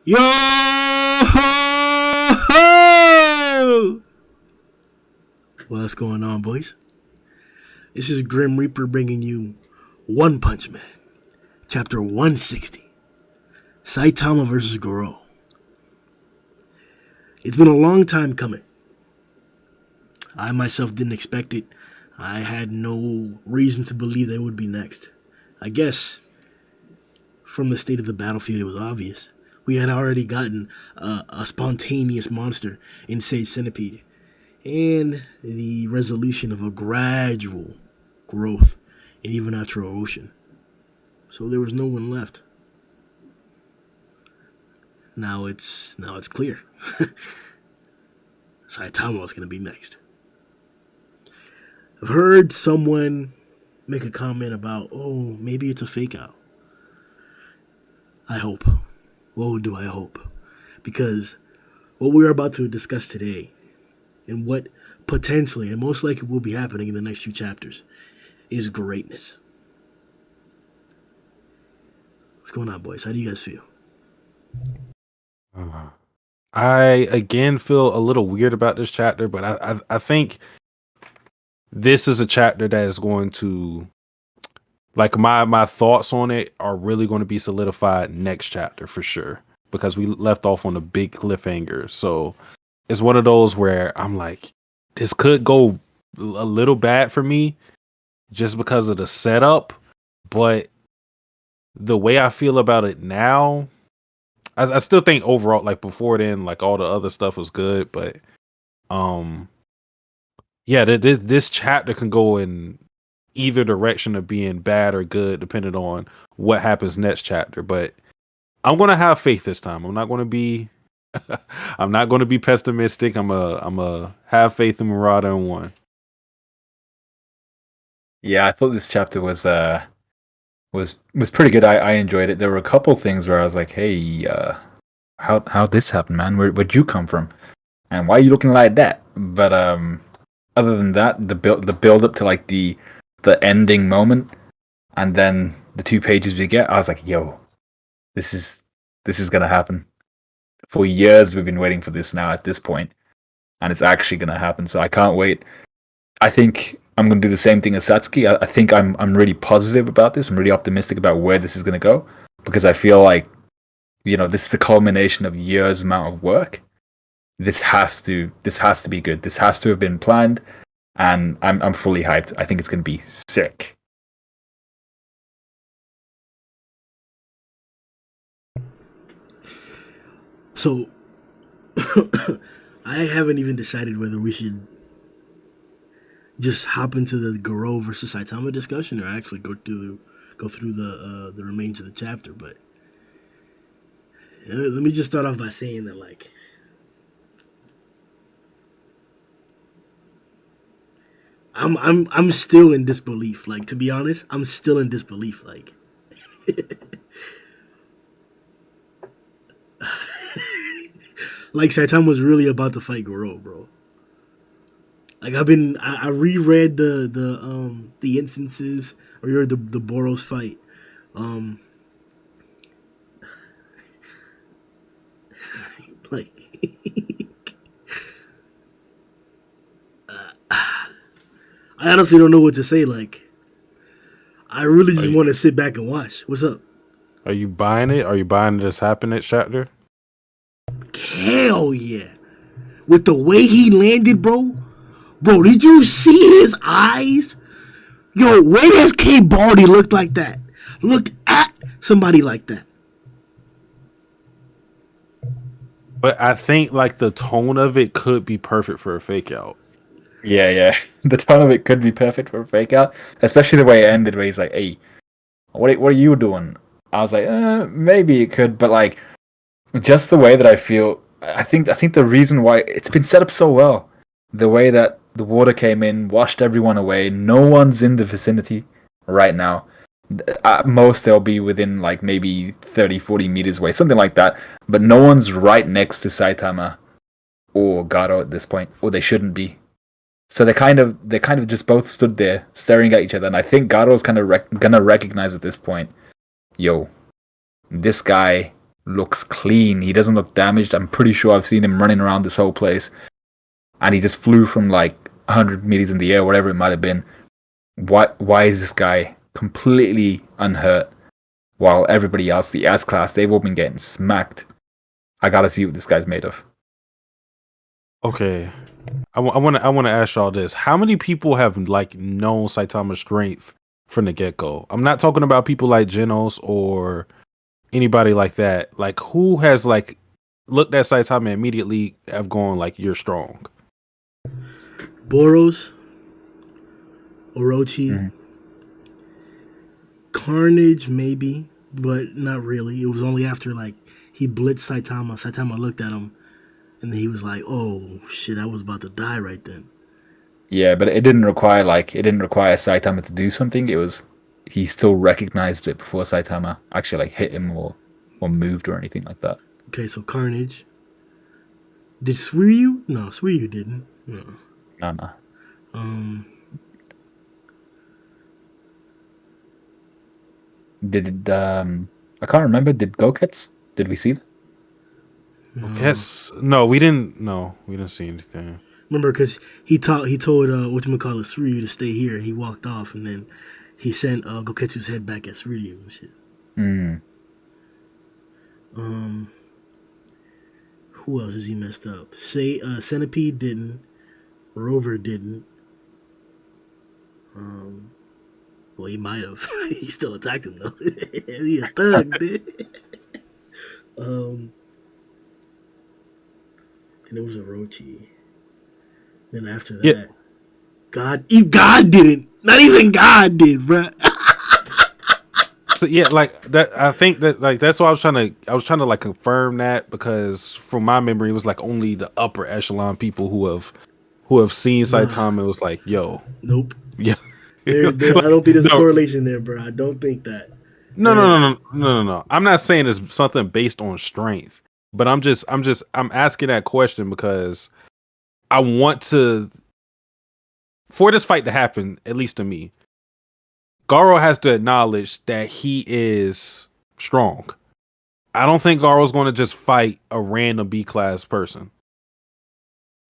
Yo! What's going on, boys? This is Grim Reaper bringing you One Punch Man, Chapter 160, Saitama vs. Garou. It's been a long time coming. I myself didn't expect it. I had no reason to believe they would be next. I guess from the state of the battlefield, it was obvious. We had already gotten a spontaneous monster in Sage Centipede, and the resolution of a gradual growth in even natural ocean. So there was no one left. Now it's clear. Saitama was going to be next. I've heard someone make a comment about, oh, maybe it's a fake out. I hope. What do I hope? Because what we're about to discuss today and what potentially and most likely will be happening in the next few chapters is greatness. What's going on, boys? How do you guys feel? I again feel a little weird about this chapter, but I think this is a chapter that is going to, like, my thoughts on it are really going to be solidified next chapter for sure, because we left off on a big cliffhanger. So it's one of those where I'm like, this could go a little bad for me just because of the setup, but the way I feel about it now, I still think overall, like before then, like all the other stuff was good, but yeah, this chapter can go in either direction of being bad or good, depending on what happens next chapter. But I'm gonna have faith this time. I'm not gonna be, I'm not gonna be pessimistic. I'm a have faith in Murata and one. Yeah, I thought this chapter was pretty good. I enjoyed it. There were a couple things where I was like, hey, how'd this happen, man? Where'd you come from? And why are you looking like that? But other than that, the build up to like the ending moment, and then the 2 pages we get, I was like, yo, this is gonna happen. For years we've been waiting for this now at this point, and it's actually gonna happen. So I can't wait. I think I'm gonna do the same thing as Satsuki. I think I'm really positive about this. I'm really optimistic about where this is gonna go, because I feel like, you know, this is the culmination of years amount of work. This has to be good. This has to have been planned, and I'm fully hyped. I think it's gonna be sick. So I haven't even decided whether we should just hop into the Garou versus Saitama discussion or actually go through the remains of the chapter. But let me just start off by saying that, like, I'm still in disbelief. Like, to be honest, I'm still in disbelief. Like, like Saitama was really about to fight Garou, bro. Like, I reread the instances, or the Boros fight. Like, I honestly don't know what to say. Like, I really just want to sit back and watch. What's up? Are you buying it? Are you buying this happen next chapter? Hell yeah! With the way he landed, bro. Bro, did you see his eyes? Yo, when has K Baldy looked like that? Look at somebody like that. But I think like the tone of it could be perfect for a fake out. Yeah. The tone of it could be perfect for a fake out, especially the way it ended, where he's like, "Hey, what are you doing?" I was like, maybe it could, but like, just the way that I feel, I think the reason why it's been set up so well, the way that the water came in, washed everyone away, no one's in the vicinity right now. At most, they'll be within like maybe 30-40 meters away, something like that. But no one's right next to Saitama or Garou at this point, or they shouldn't be. So they kind of just both stood there staring at each other, and I think Garou's kind of gonna recognize at this point, yo, this guy looks clean. He doesn't look damaged. I'm pretty sure I've seen him running around this whole place, and he just flew from like 100 meters in the air, whatever it might have been. Why is this guy completely unhurt while everybody else, the S class, they've all been getting smacked? I gotta see what this guy's made of. Okay, I want to ask y'all this: how many people have like known Saitama's strength from the get go? I'm not talking about people like Genos or anybody like that. Like, who has like looked at Saitama and immediately have gone like, "You're strong"? Boros, Orochi, Carnage, maybe, but not really. It was only after like he blitzed Saitama. Saitama looked at him, and then he was like, "Oh shit, I was about to die right then." Yeah, but it didn't require Saitama to do something. It was he still recognized it before Saitama actually like hit him or moved or anything like that. Okay, so Carnage. Did Suiryu? No, Suiryu didn't. No. No. Did I can't remember. Did Goketsu? Did we see that? Yes. No, we didn't. No, we didn't see anything. Remember, because he told whatchamacallit Suiryu to stay here, and he walked off, and then he sent Goketsu's head back at Suiryu and shit. Who else is he messed up? Centipede didn't. Rover didn't. Well, he might have. He still attacked him though. He a thug, dude. And it was Orochi. Then after that, Yeah. God didn't. Not even God did, bruh. So yeah, like that. I think that like that's why I was trying to like confirm that, because from my memory, it was like only the upper echelon people who have seen Saitama. It was like, yo, Nope. yeah. I don't think there's a correlation there, bro. I don't think that. No. I'm not saying it's something based on strength, but I'm asking that question because I want to, for this fight to happen, at least to me, Garou has to acknowledge that he is strong. I don't think Garou's going to just fight a random B class person.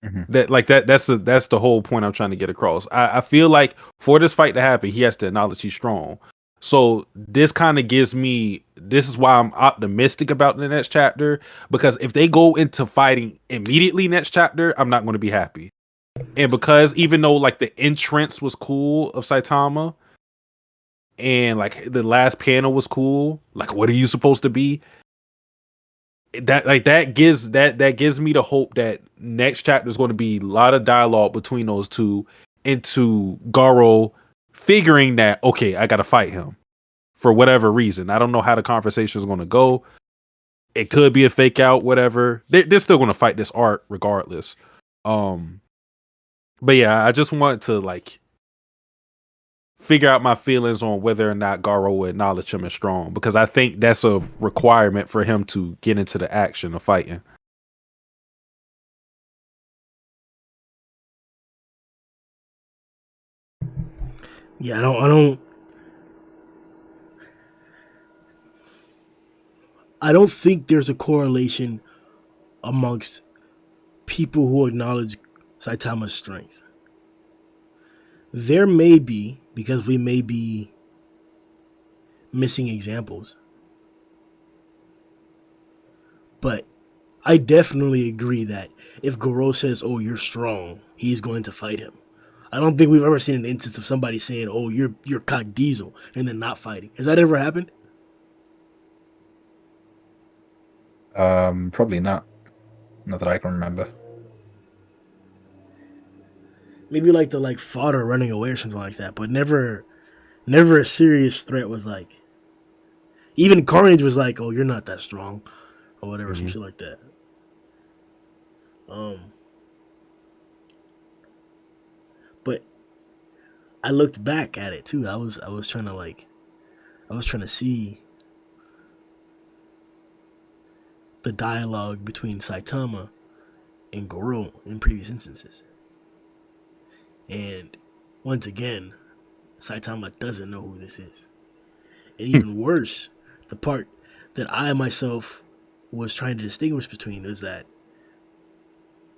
That's the whole point I'm trying to get across. I feel like for this fight to happen, he has to acknowledge he's strong. So this kind of gives me, this is why I'm optimistic about the next chapter, because if they go into fighting immediately next chapter, I'm not going to be happy. And because even though like the entrance was cool of Saitama and like the last panel was cool, like what are you supposed to be? That gives me the hope that next chapter is going to be a lot of dialogue between those two, into Garou figuring that, okay, I got to fight him for whatever reason. I don't know how the conversation is going to go. It could be a fake out, whatever. They're still going to fight this arc regardless. But yeah, I just want to like figure out my feelings on whether or not Garou will acknowledge him as strong, because I think that's a requirement for him to get into the action of fighting. Yeah, I don't think there's a correlation amongst people who acknowledge Saitama's strength. There may be, because we may be missing examples. But I definitely agree that if Garou says, "Oh, you're strong," he's going to fight him. I don't think we've ever seen an instance of somebody saying, "Oh, you're cock diesel," and then not fighting. Has that ever happened? Probably not. Not that I can remember. Maybe like the fodder running away or something like that, but never a serious threat was like. Even Carnage was like, "Oh, you're not that strong," or whatever, some shit like that. But I looked back at it too. I was trying to see the dialogue between Saitama and Garou in previous instances. And once again, Saitama doesn't know who this is. And even worse, the part that I myself was trying to distinguish between is that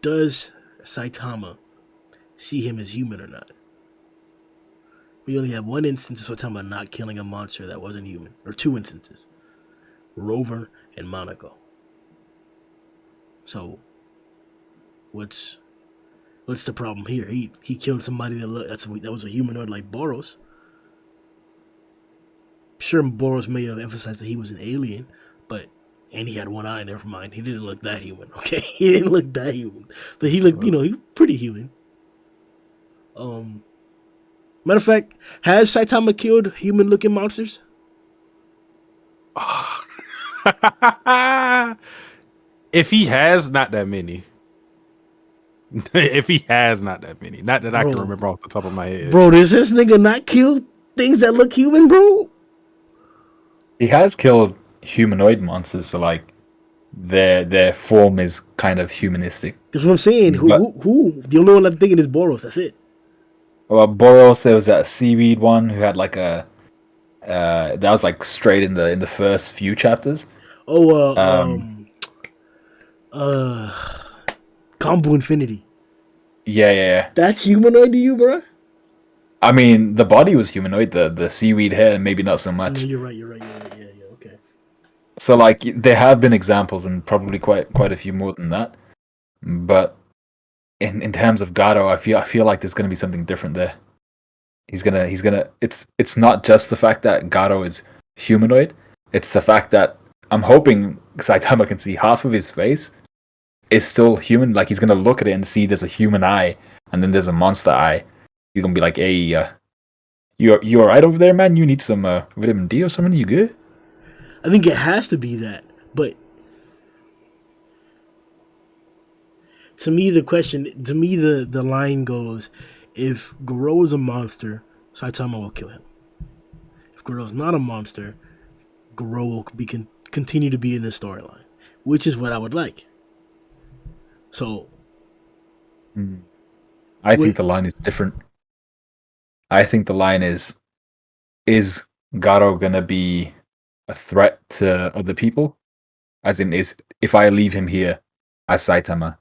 does Saitama see him as human or not? We only have one instance of Saitama not killing a monster that wasn't human, or two instances: Rover and Monaco. So, what's the problem here? He killed somebody that was a humanoid like Boros. Sure, Boros may have emphasized that he was an alien, but and he had one eye. Never mind, he didn't look that human. Okay, he didn't look that human, but he looked, he was pretty human. Matter of fact, has Saitama killed human-looking monsters? If he has, not that many. If he has, not that many. Not that I can remember off the top of my head. Bro, does this nigga not kill things that look human, bro? He has killed humanoid monsters, so like their form is kind of humanistic. That's what I'm saying. Who? The only one I'm thinking is Boros. That's it. Well, Boros, there was that seaweed one who had like a that was like straight in the first few chapters. Combo Infinity. Yeah. That's humanoid to you, bro? I mean, the body was humanoid, the seaweed hair, maybe not so much. No, you're right. Yeah, okay. So like there have been examples and probably quite a few more than that. But in terms of Garou, I feel like there's gonna be something different there. He's gonna it's not just the fact that Garou is humanoid, it's the fact that I'm hoping Saitama can see half of his face is still human. Like he's gonna look at it and see there's a human eye and then there's a monster eye. He's gonna be like, hey, you alright over there, man? You need some vitamin D or something? You good? I think it has to be that. But to me, the line goes, if Garou is a monster, Saitama will kill him. If Garou is not a monster, Garou will continue to be in this storyline, which is what I would like. So, I think the line is different. I think the line is Garou gonna be a threat to other people? As in, if I leave him here as Saitama,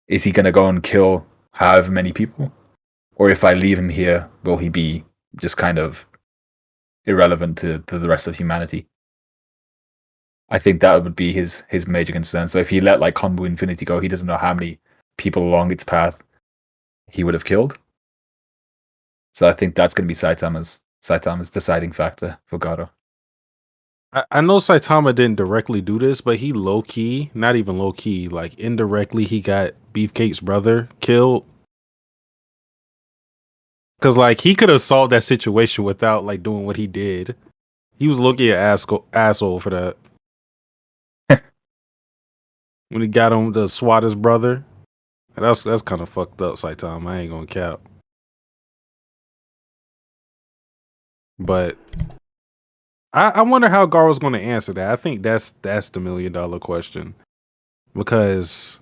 is he gonna go and kill however many people? Or if I leave him here, will he be just kind of irrelevant to the rest of humanity? I think that would be his major concern. So if he let like Kombu Infinity go, he doesn't know how many people along its path he would have killed. So I think that's going to be Saitama's deciding factor for Garou. I know Saitama didn't directly do this, but he low key, not even low key, like indirectly, he got Beefcake's brother killed. Cause like he could have solved that situation without like doing what he did. He was looking at asshole for that. When he got him to swat his brother, that's kind of fucked up, Saitama. I ain't gonna cap. But I wonder how Garou's going to answer that. I think that's the $1 million question, because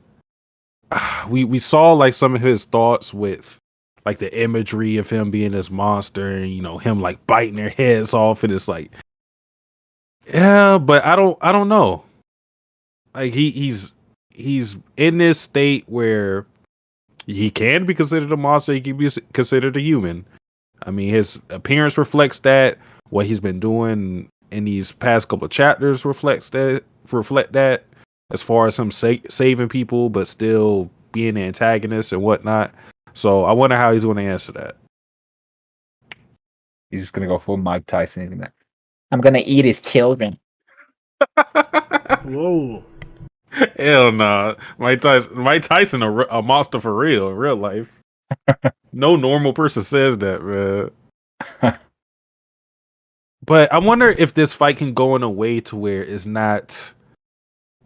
we saw like some of his thoughts with like the imagery of him being this monster, and him like biting their heads off, and it's like, yeah, but I don't know. Like he's in this state where he can be considered a monster, he can be considered a human. I mean, his appearance reflects that. What he's been doing in these past couple of chapters reflect that. As far as him saving people, but still being the antagonist and whatnot. So I wonder how he's going to answer that. He's just going to go full Mike Tyson. I'm going to eat his children. Whoa. Hell nah. Mike Tyson a monster for real in real life. No normal person says that, man. But I wonder if this fight can go in a way to where it's not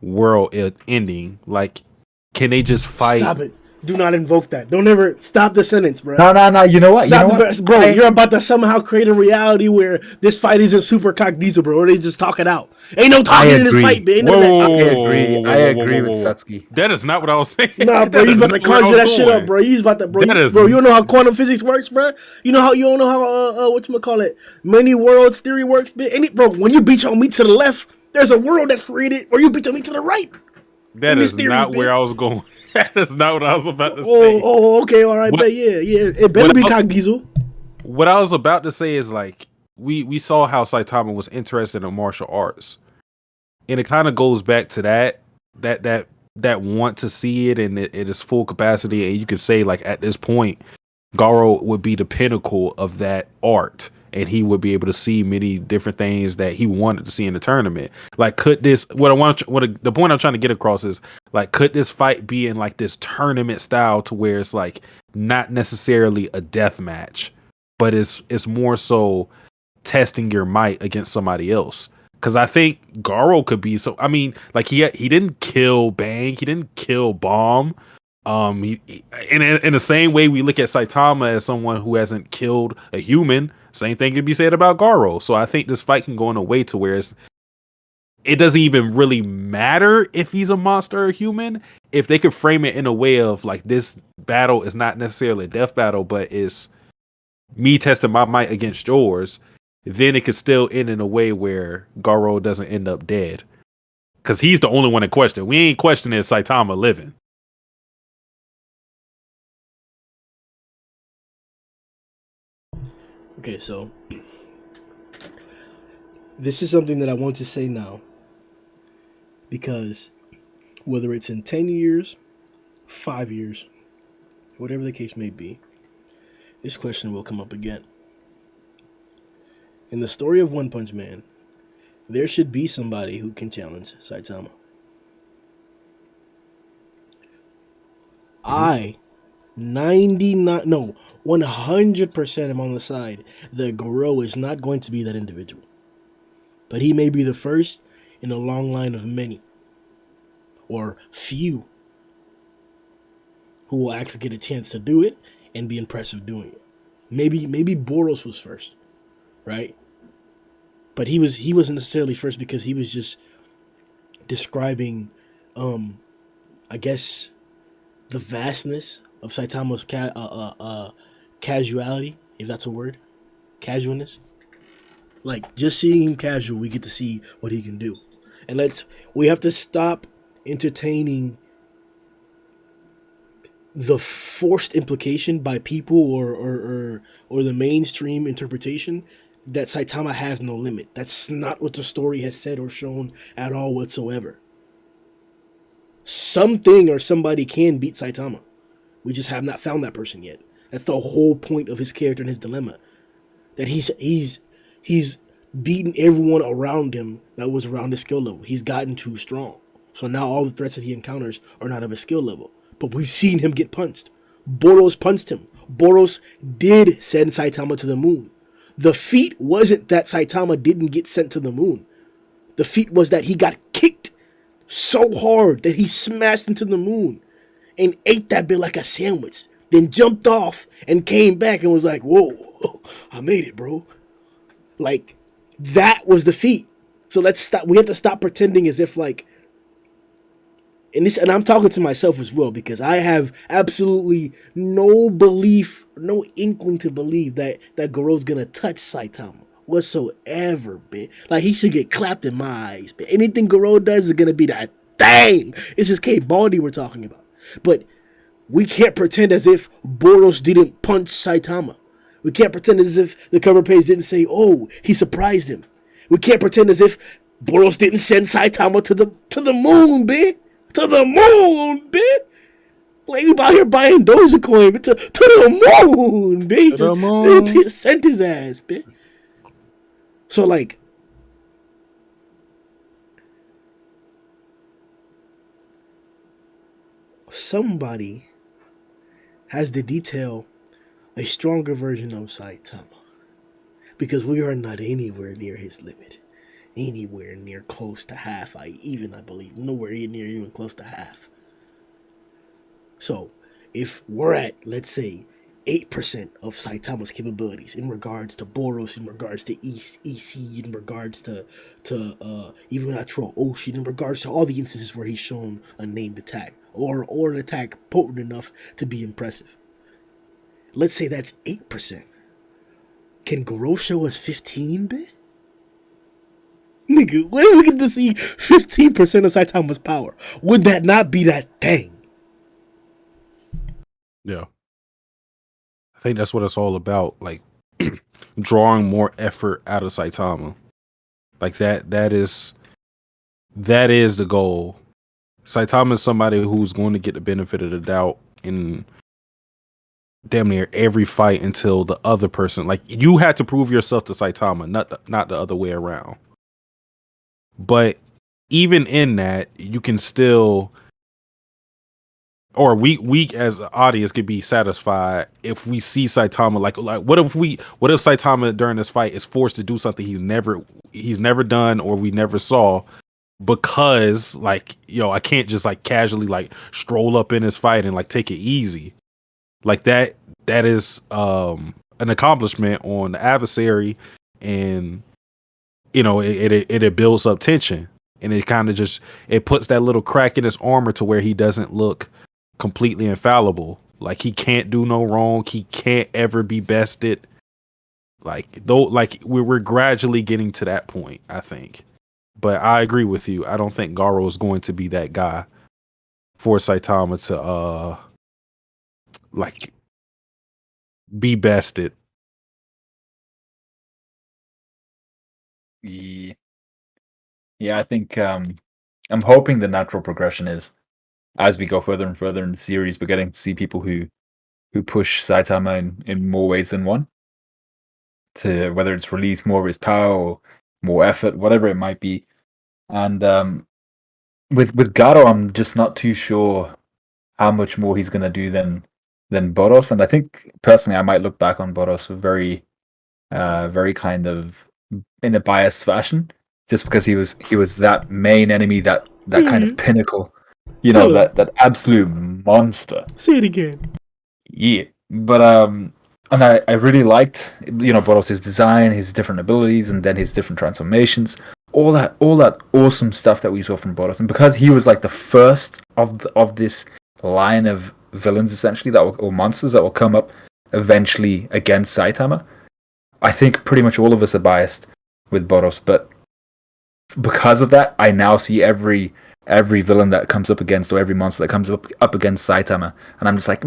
world ending. Like, can they just fight? Stop it. Do not invoke that. Don't ever stop the sentence, bro. No. You know what? Bro, you're about to somehow create a reality where this fight isn't super cognizable, bro. Or they just talk it out. Ain't no talking in this fight, man. I agree with Satsuki. That is not what I was saying. Nah, bro, he's about to conjure that shit up, bro. He's about to, bro. You don't know how quantum physics works, bro. You don't know how whatchamacallit, many worlds theory works, bro. When you beat your meat to the left, There's a world that's created where you be to me to the right. That In this is theory, not man. where I was going. That is not what I was about to Oh, say. okay, all right, What, but yeah. It better what, be I, Cognizo. what I was about to say is like we saw how Saitama was interested in martial arts, and it kind of goes back to that want to see it in its full capacity, and you could say like at this point, Garou would be the pinnacle of that art, and he would be able to see many different things that he wanted to see in the tournament. Like, could this? The point I'm trying to get across is like, could this fight be in like this tournament style to where it's like not necessarily a death match, but it's more so testing your might against somebody else. Because I think Garou could be so. I mean, like he didn't kill Bang, he didn't kill Bomb. In the same way we look at Saitama as someone who hasn't killed a human, same thing could be said about Garou. So I think this fight can go in a way to where it doesn't even really matter if he's a monster or a human. If they could frame it in a way of like this battle is not necessarily a death battle, but is me testing my might against yours, then it could still end in a way where Garou doesn't end up dead. Because he's the only one in question. We ain't questioning Saitama living. Okay, so this is something that I want to say now because whether it's in 10 years, 5 years, whatever the case may be, this question will come up again. In the story of One Punch Man, there should be somebody who can challenge Saitama. I 99 no 100% am on the side that Garou is not going to be that individual. But he may be the first in a long line of many or few who will actually get a chance to do it and be impressive doing it. Maybe Boros was first, right? But he wasn't necessarily first because he was just describing I guess the vastness of Saitama's casuality, if that's a word, casualness. Like just seeing him casual, we get to see what he can do, and we have to stop entertaining the forced implication by people or the mainstream interpretation that Saitama has no limit. That's not what the story has said or shown at all whatsoever. Something or somebody can beat Saitama. We just have not found that person yet. That's the whole point of his character and his dilemma. That he's beaten everyone around him that was around his skill level. He's gotten too strong. So now all the threats that he encounters are not of his skill level. But we've seen him get punched. Boros punched him. Boros did send Saitama to the moon. The feat wasn't that Saitama didn't get sent to the moon. The feat was that he got kicked so hard that he smashed into the moon and ate that bit like a sandwich. Then jumped off and came back and was like, whoa, I made it, bro. Like, that was the feat. So let's stop. We have to stop pretending as if like, and I'm talking to myself as well because I have absolutely no belief, no inkling to believe that Garou's gonna touch Saitama whatsoever, bitch. Like he should get clapped in my eyes, bitch. Anything Garou does is gonna be that dang. It's just K Baldy we're talking about, but we can't pretend as if Boros didn't punch Saitama. We can't pretend as if the cover page didn't say, "Oh, he surprised him." We can't pretend as if Boros didn't send Saitama to the moon, bitch. To the moon, bitch. Like we out here buying Dogecoin, bitch. To the moon, bitch. To the moon. Sent his ass, bitch. So like, somebody has to detail a stronger version of Saitama. Because we are not anywhere near his limit. Anywhere near close to half, I believe. Nowhere near even close to half. So, if we're at, let's say, 8% of Saitama's capabilities in regards to Boros, in regards to EC, in regards to even when I throw Ocean, in regards to all the instances where he's shown a named attack or an attack potent enough to be impressive. Let's say that's 8%. Can Garou show us 15, bit? Nigga, when we get to see 15% of Saitama's power, would that not be that thing? Yeah. I think that's what it's all about. Like drawing more effort out of Saitama. Like that is the goal. Saitama is somebody who's going to get the benefit of the doubt in damn near every fight until the other person, like, you had to prove yourself to Saitama, not the other way around. But even in that, you can still, or we as an audience could be satisfied if we see Saitama like what if Saitama during this fight is forced to do something he's never done or we never saw, because like, I can't just like casually like stroll up in his fight and like take it easy. Like that is an accomplishment on the adversary, and it builds up tension, and it kind of just, it puts that little crack in his armor to where he doesn't look completely infallible. Like he can't do no wrong, he can't ever be bested. Like though, like we're gradually getting to that point, I think. But I agree with you. I don't think Garou is going to be that guy for Saitama to like be bested. Yeah, I think I'm hoping the natural progression is, as we go further and further in the series, we're getting to see people who push Saitama in more ways than one, to whether it's release more of his power or more effort, whatever it might be. And with Garou, I'm just not too sure how much more he's gonna do than Boros. And I think personally, I might look back on Boros very, very kind of in a biased fashion, just because he was that main enemy, that kind of pinnacle, that absolute monster. Say it again. Yeah, but and I really liked, Boros' design, his different abilities, and then his different transformations, all that awesome stuff that we saw from Boros. And because he was like the first of this line of villains, essentially, or monsters that will come up eventually against Saitama, I think pretty much all of us are biased with Boros, but because of that, I now see every villain that comes up against, or every monster that comes up against Saitama, and I'm just like,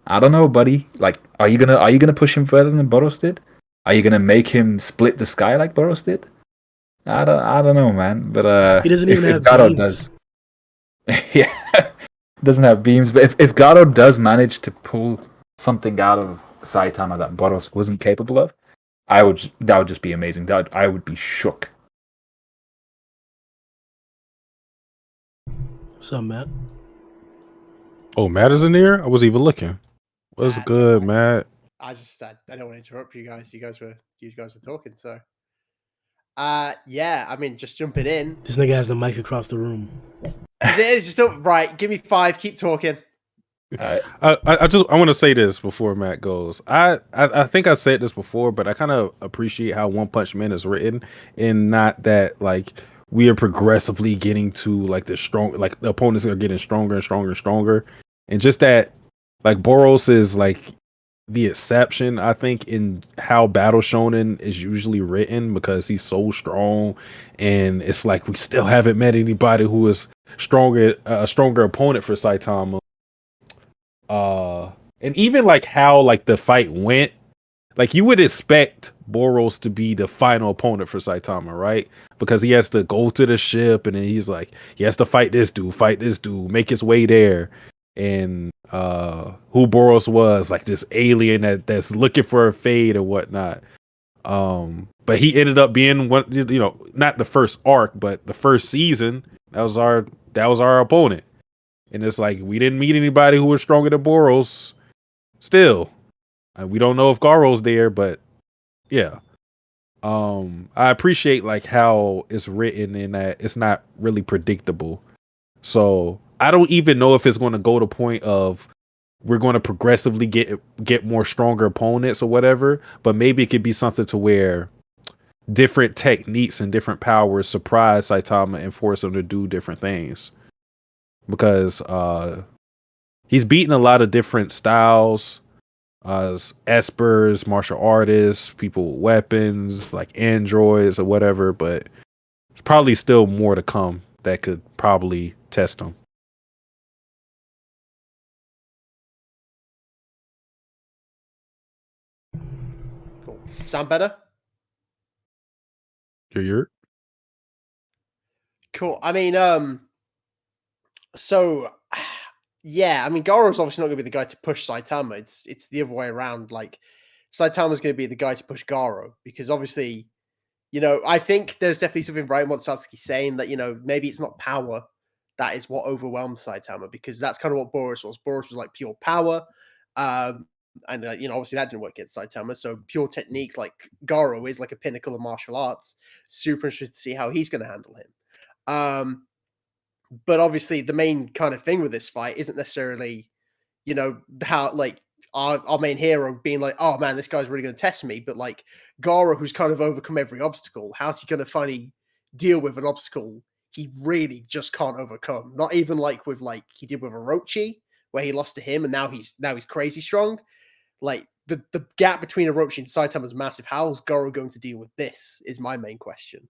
I don't know, buddy. Like, are you gonna push him further than Boros did? Are you gonna make him split the sky like Boros did? I don't know, man. But he doesn't even have Garou beams. does, yeah, doesn't have beams. But if Garou does manage to pull something out of Saitama that Boros wasn't capable of, that would just be amazing. I would be shook. What's up, Matt? Oh, Matt is in there? I wasn't even looking. What's good, Matt? I don't want to interrupt you guys. You guys were talking, so yeah. I mean, just jumping in. This nigga has the mic across the room. It's just right. Give me 5. Keep talking. I want to say this before Matt goes. I think I said this before, but I kind of appreciate how One Punch Man is written, and not that like we are progressively getting to like the opponents are getting stronger and stronger and stronger, and just that like Boros is like the exception, I think, in how Battle Shonen is usually written, because he's so strong, and it's like we still haven't met anybody who is a stronger opponent for Saitama. And even like how like the fight went, like you would expect Boros to be the final opponent for Saitama, right? Because he has to go to the ship, and then he's like, he has to fight this dude, make his way there. And who Boros was, like this alien that's looking for a fade and whatnot. But he ended up being one, not the first arc, but the first season. That was our opponent. And it's like, we didn't meet anybody who was stronger than Boros. Still, we don't know if Garou's there, but yeah. I appreciate like how it's written, in that it's not really predictable. So I don't even know if it's going to go to point of we're going to progressively get more stronger opponents or whatever. But maybe it could be something to where different techniques and different powers surprise Saitama and force him to do different things. Because he's beaten a lot of different styles, espers, martial artists, people with weapons, like androids or whatever. But There's probably still more to come that could probably test him. Cool. Sound better? You're Cool. I mean, so yeah, I mean, Garo's obviously not going to be the guy to push Saitama. It's the other way around. Like, Saitama's going to be the guy to push Garou because obviously, I think there's definitely something right in what Satsuki's saying that maybe it's not power that is what overwhelms Saitama because that's kind of what Boris was. Boris was like pure power, and obviously that didn't work against Saitama. So pure technique, like Garou is like a pinnacle of martial arts. Super interested to see how he's going to handle him. But obviously, the main kind of thing with this fight isn't necessarily, how like our main hero being like, oh man, this guy's really going to test me. But like Garou, who's kind of overcome every obstacle, how's he going to finally deal with an obstacle he really just can't overcome? Not even like with like he did with Orochi, where he lost to him, and now he's crazy strong. Like the gap between Orochi and Saitama is massive. How's Garou going to deal with this? Is my main question.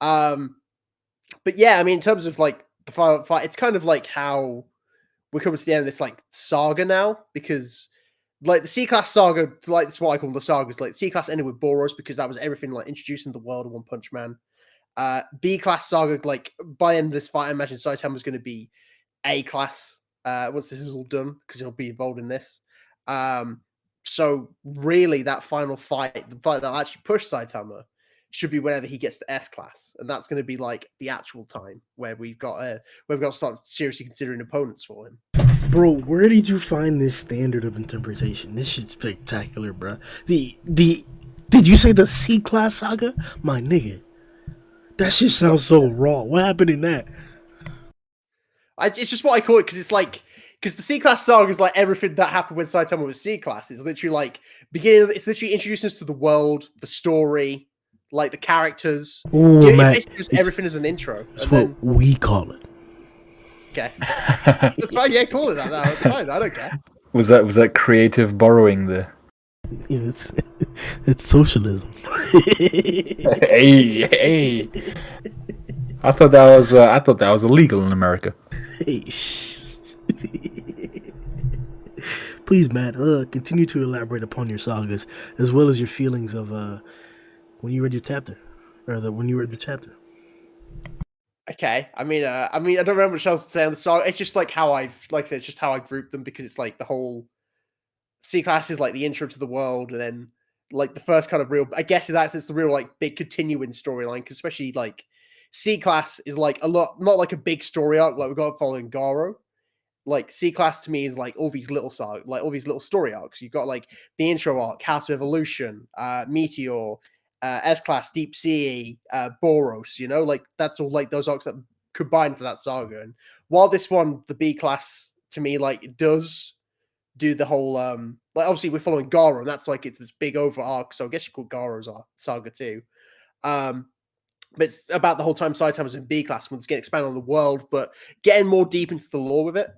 But yeah, I mean, in terms of like the final fight, it's kind of like how we're coming to the end of this like saga now, because like the C-class saga, like that's what I call the sagas. Like C-class ended with Boros because that was everything like introducing the world of One Punch Man. B-class saga, like by the end of this fight, I imagine Saitama was going to be A-class once this is all done because he'll be involved in this. So really, that final fight, the fight that actually pushed Saitama, should be whenever he gets to S class, and that's going to be like the actual time where we've got to start seriously considering opponents for him. Bro, where did you find this standard of interpretation? This shit's spectacular, bro. Did you say the C class saga? My nigga, that shit sounds so raw. What happened in that? It's just what I call it because it's like because the C class saga is like everything that happened when Saitama was C class. It's literally like beginning. It's literally introducing us to the world, the story, like the characters. Ooh, man, just everything as an intro. That's what we call it. Okay, that's fine. Yeah, call it that. That's fine. I don't care. Was that creative borrowing there? It's socialism. hey! I thought that was illegal in America. Hey, please, Matt, continue to elaborate upon your sagas as well as your feelings of when you read your chapter, or when you read the chapter. Okay, I mean, I don't remember what else to say on the saga. It's just like how I said, it's just how I grouped them because it's like the whole C class is like the intro to the world, and then like the first kind of real, I guess it's the real like big continuing storyline, because especially like C class is like a lot, not like a big story arc like we got following Garou. Like C class to me is like all these little all these little story arcs. You've got like the intro arc, House of Evolution, Meteor, S class, Deep Sea, Boros. Like that's all like those arcs that combine for that saga. And while this one, the B class to me, like it does do the whole like obviously we're following Garou, and that's like it's this big over arc. So I guess you call Garou's saga too. But it's about the whole time Saitama's in B class, once again expanding on the world, but getting more deep into the lore with it.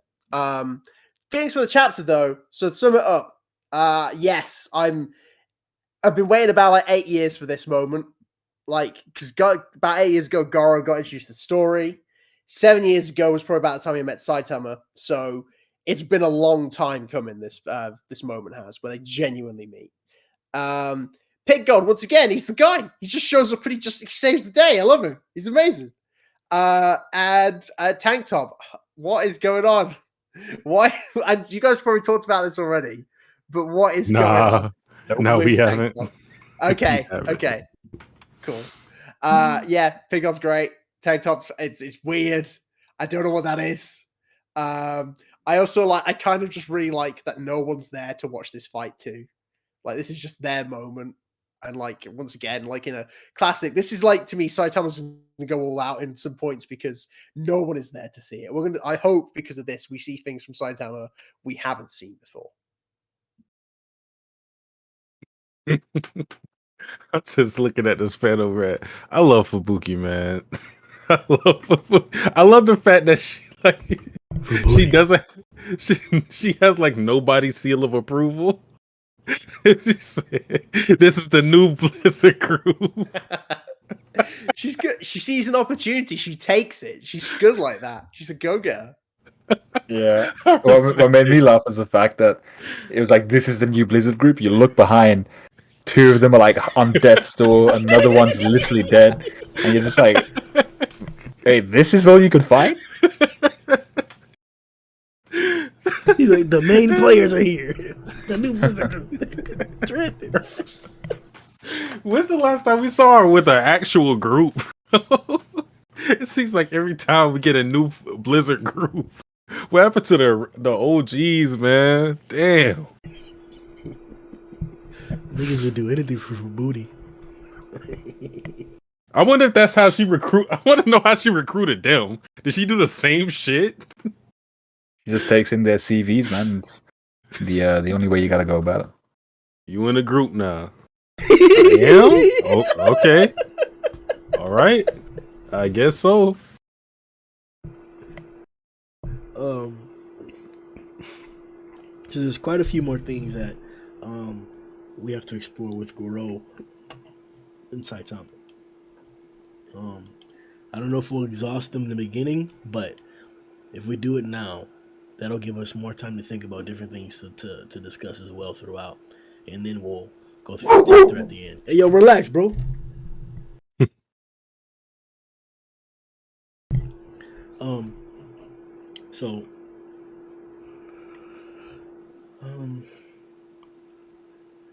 Feelings for the chapter though. So to sum it up, yes, I've been waiting about like 8 years for this moment. Like, because about 8 years ago, Garou got introduced to the story. 7 years ago was probably about the time he met Saitama. So it's been a long time coming. This moment has where they genuinely meet. Pig God, once again, he's the guy. He just shows up and he saves the day. I love him. He's amazing. And Tank Top, what is going on? Why? And you guys probably talked about this already, but what is going on? No, we haven't. Okay, okay, cool. Yeah, Pig God's great. Tank Top, it's weird. I don't know what that is. I also I kind of just really like that no one's there to watch this fight too. Like this is just their moment. And like once again, like in a classic, this is like to me, Saitama's gonna go all out in some points because no one is there to see it. I hope because of this, we see things from Saitama we haven't seen before. I'm just looking at this fan over at. I love Fubuki, man. I love Fubuki. I love the fact that she she doesn't. She has like nobody's seal of approval. She said, "This is the new Blizzard crew." She's good. She sees an opportunity, she takes it. She's good like that. She's a go-getter. Yeah. I What made respect me it. laugh is the fact that it was like, this is the new Blizzard group. You look behind, two of them are like on death's door, another one's literally dead, and you're just like, hey, this is all you could find? He's like, the main players are here. The new Blizzard group. Tripping. When's the last time we saw her with an actual group? It seems like every time we get a new Blizzard group. What happened to the OGs, man? Damn. Niggas would do anything for booty. I wonder if that's how she recruit. I want to know how she recruited them. Did she do the same shit? He just takes in their CVs, man. It's the only way you gotta go about it. You in a group now? Yeah. Oh, okay. All right. I guess so. So there's quite a few more things that we have to explore with Garou and Saitama. I don't know if we'll exhaust them in the beginning, but if we do it now, that'll give us more time to think about different things to discuss as well throughout, and then we'll go through the chapter at the end. Hey, yo, relax, bro. So,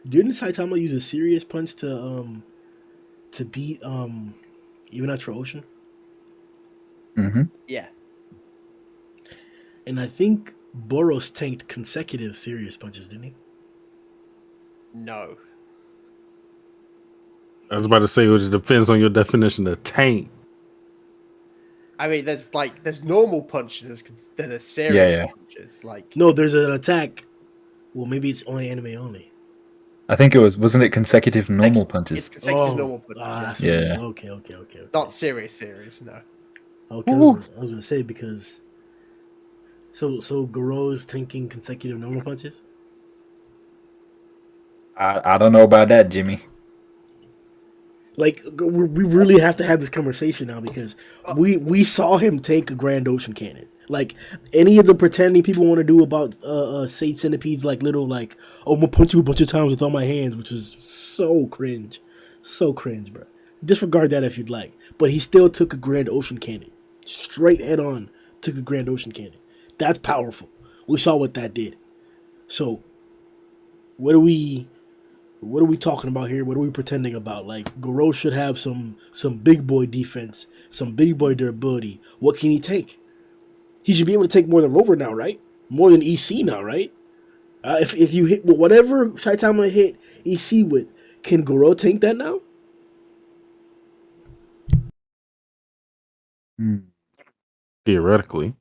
didn't Saitama use a serious punch to beat even Natural Ocean? Mm-hmm. Yeah. And I think Boros tanked consecutive serious punches, didn't he? No. I was about to say, it depends on your definition of tank. I mean, there's normal punches, there's serious Yeah. punches. Like, No, there's an attack. Well, maybe it's only anime only. I think wasn't it consecutive normal punches? it's consecutive normal punches. That's Yeah. what it is. Okay. Not serious, no. Okay, I was gonna say because. So Garou's tanking consecutive normal punches. I don't know about that, Jimmy. Like we really have to have this conversation now because we saw him take a Grand Ocean Cannon. Like any of the pretending people want to do about Sate Centipede's like little like, oh, I'm gonna punch you a bunch of times with all my hands, which is so cringe, bro. Disregard that if you'd like, but he still took a Grand Ocean Cannon, straight head on. Took a Grand Ocean Cannon. That's powerful. We saw what that did. So, what are we talking about here? What are we pretending about? Like Garou should have some big boy defense, some big boy durability. What can he take? He should be able to take more than Rover now, right? More than EC now, right? If you hit whatever Saitama hit EC with, can Garou tank that now? Theoretically.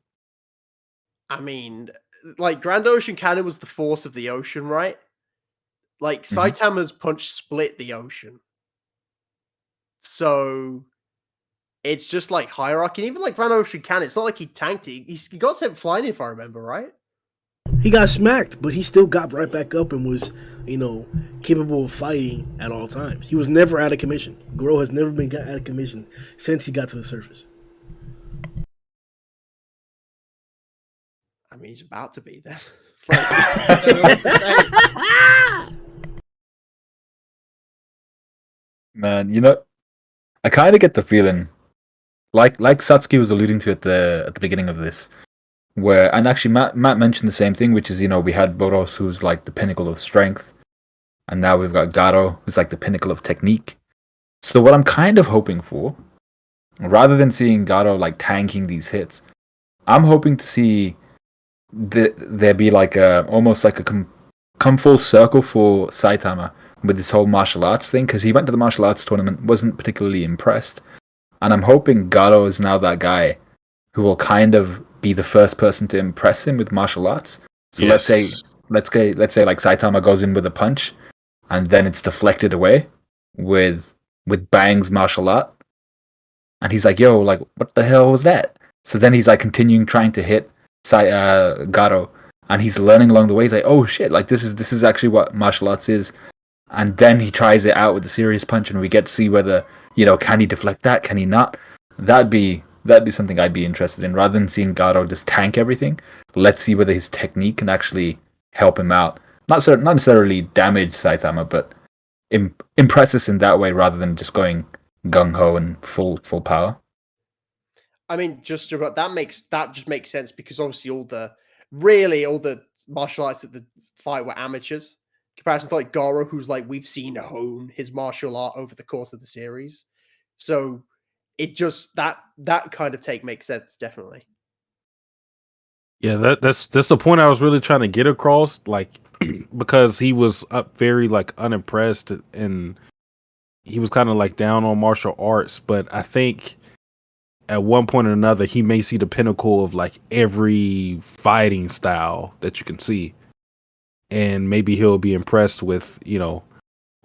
I mean, like, Grand Ocean Cannon was the force of the ocean, right? Like, Saitama's punch split the ocean. So, it's just like hierarchy. Even like Grand Ocean Cannon, it's not like he tanked it. He got sent flying, if I remember right. He got smacked, but he still got right back up and was, capable of fighting at all times. He was never out of commission. Garou has never been out of commission since he got to the surface. I mean, he's about to be there. I don't know what to say. Man, I kind of get the feeling, like Satsuki was alluding to at the beginning of this, and actually Matt mentioned the same thing, which is we had Boros, who's like the pinnacle of strength, and now we've got Garou, who's like the pinnacle of technique. So what I'm kind of hoping for, rather than seeing Garou like tanking these hits, I'm hoping to see there be like almost like a come full circle for Saitama with this whole martial arts thing, because he went to the martial arts tournament, wasn't particularly impressed, and I'm hoping Garou is now that guy who will kind of be the first person to impress him with martial arts. So Yes. let's say like Saitama goes in with a punch, and then it's deflected away with Bang's martial art, and he's like, "Yo, like what the hell was that?" So then he's like continuing trying to hit Garou, and he's learning along the way. He's like, "Oh shit, like this is actually what martial arts is." And then he tries it out with a serious punch, and we get to see whether Can he deflect that? Can he not? That'd be something I'd be interested in. Rather than seeing Garou just tank everything, let's see whether his technique can actually help him out. Not necessarily damage Saitama, but impress us in that way rather than just going gung ho and full power. I mean, just about that just makes sense because obviously all the martial arts at the fight were amateurs. Comparison to like Garou, who's like we've seen hone his martial art over the course of the series. So it just that kind of take makes sense, definitely. Yeah, that's the point I was really trying to get across, like because he was up very like unimpressed and he was kind of like down on martial arts, but I think at one point or another he may see the pinnacle of like every fighting style that you can see. And maybe he'll be impressed with,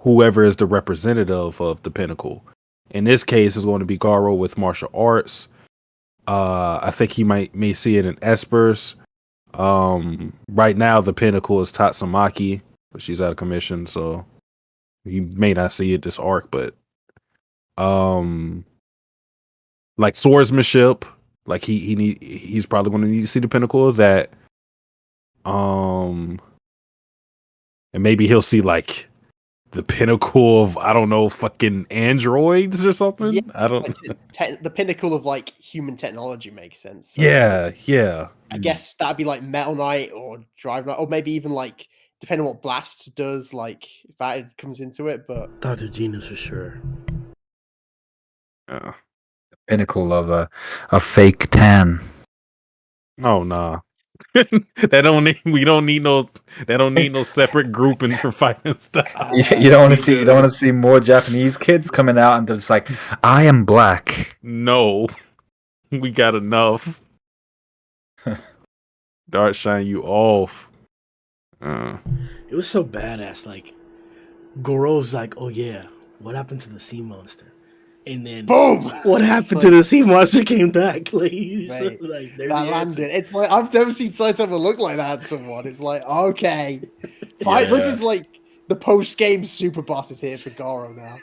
whoever is the representative of the pinnacle. In this case, it's going to be Garou with martial arts. I think he may see it in Espers. Right now, the pinnacle is Tatsumaki, but she's out of commission, so you may not see it this arc. But like swordsmanship, like he's probably going to need to see the pinnacle of that. And maybe he'll see like the pinnacle of, I don't know, fucking androids or something. Yeah, I don't. The pinnacle of like human technology makes sense. So Yeah. I guess that'd be like Metal Knight or Drive Knight, or maybe even like depending on what Blast does, like if that comes into it. But Dr. Genius for sure. Pinnacle of a fake tan. Oh nah. That don't need no separate grouping for fighting style. You don't want to see more Japanese kids coming out and they're just like, I am black. No, we got enough. Dart shine you off. It was so badass. Like Gorou's like, oh yeah, what happened to the sea monster? And then boom! What happened to the sea monster came back. Like, Mate, like that landed. It's like I've never seen Saitama look like that at someone. It's like, okay. Fight. This is like the post-game super boss is here for Garou now.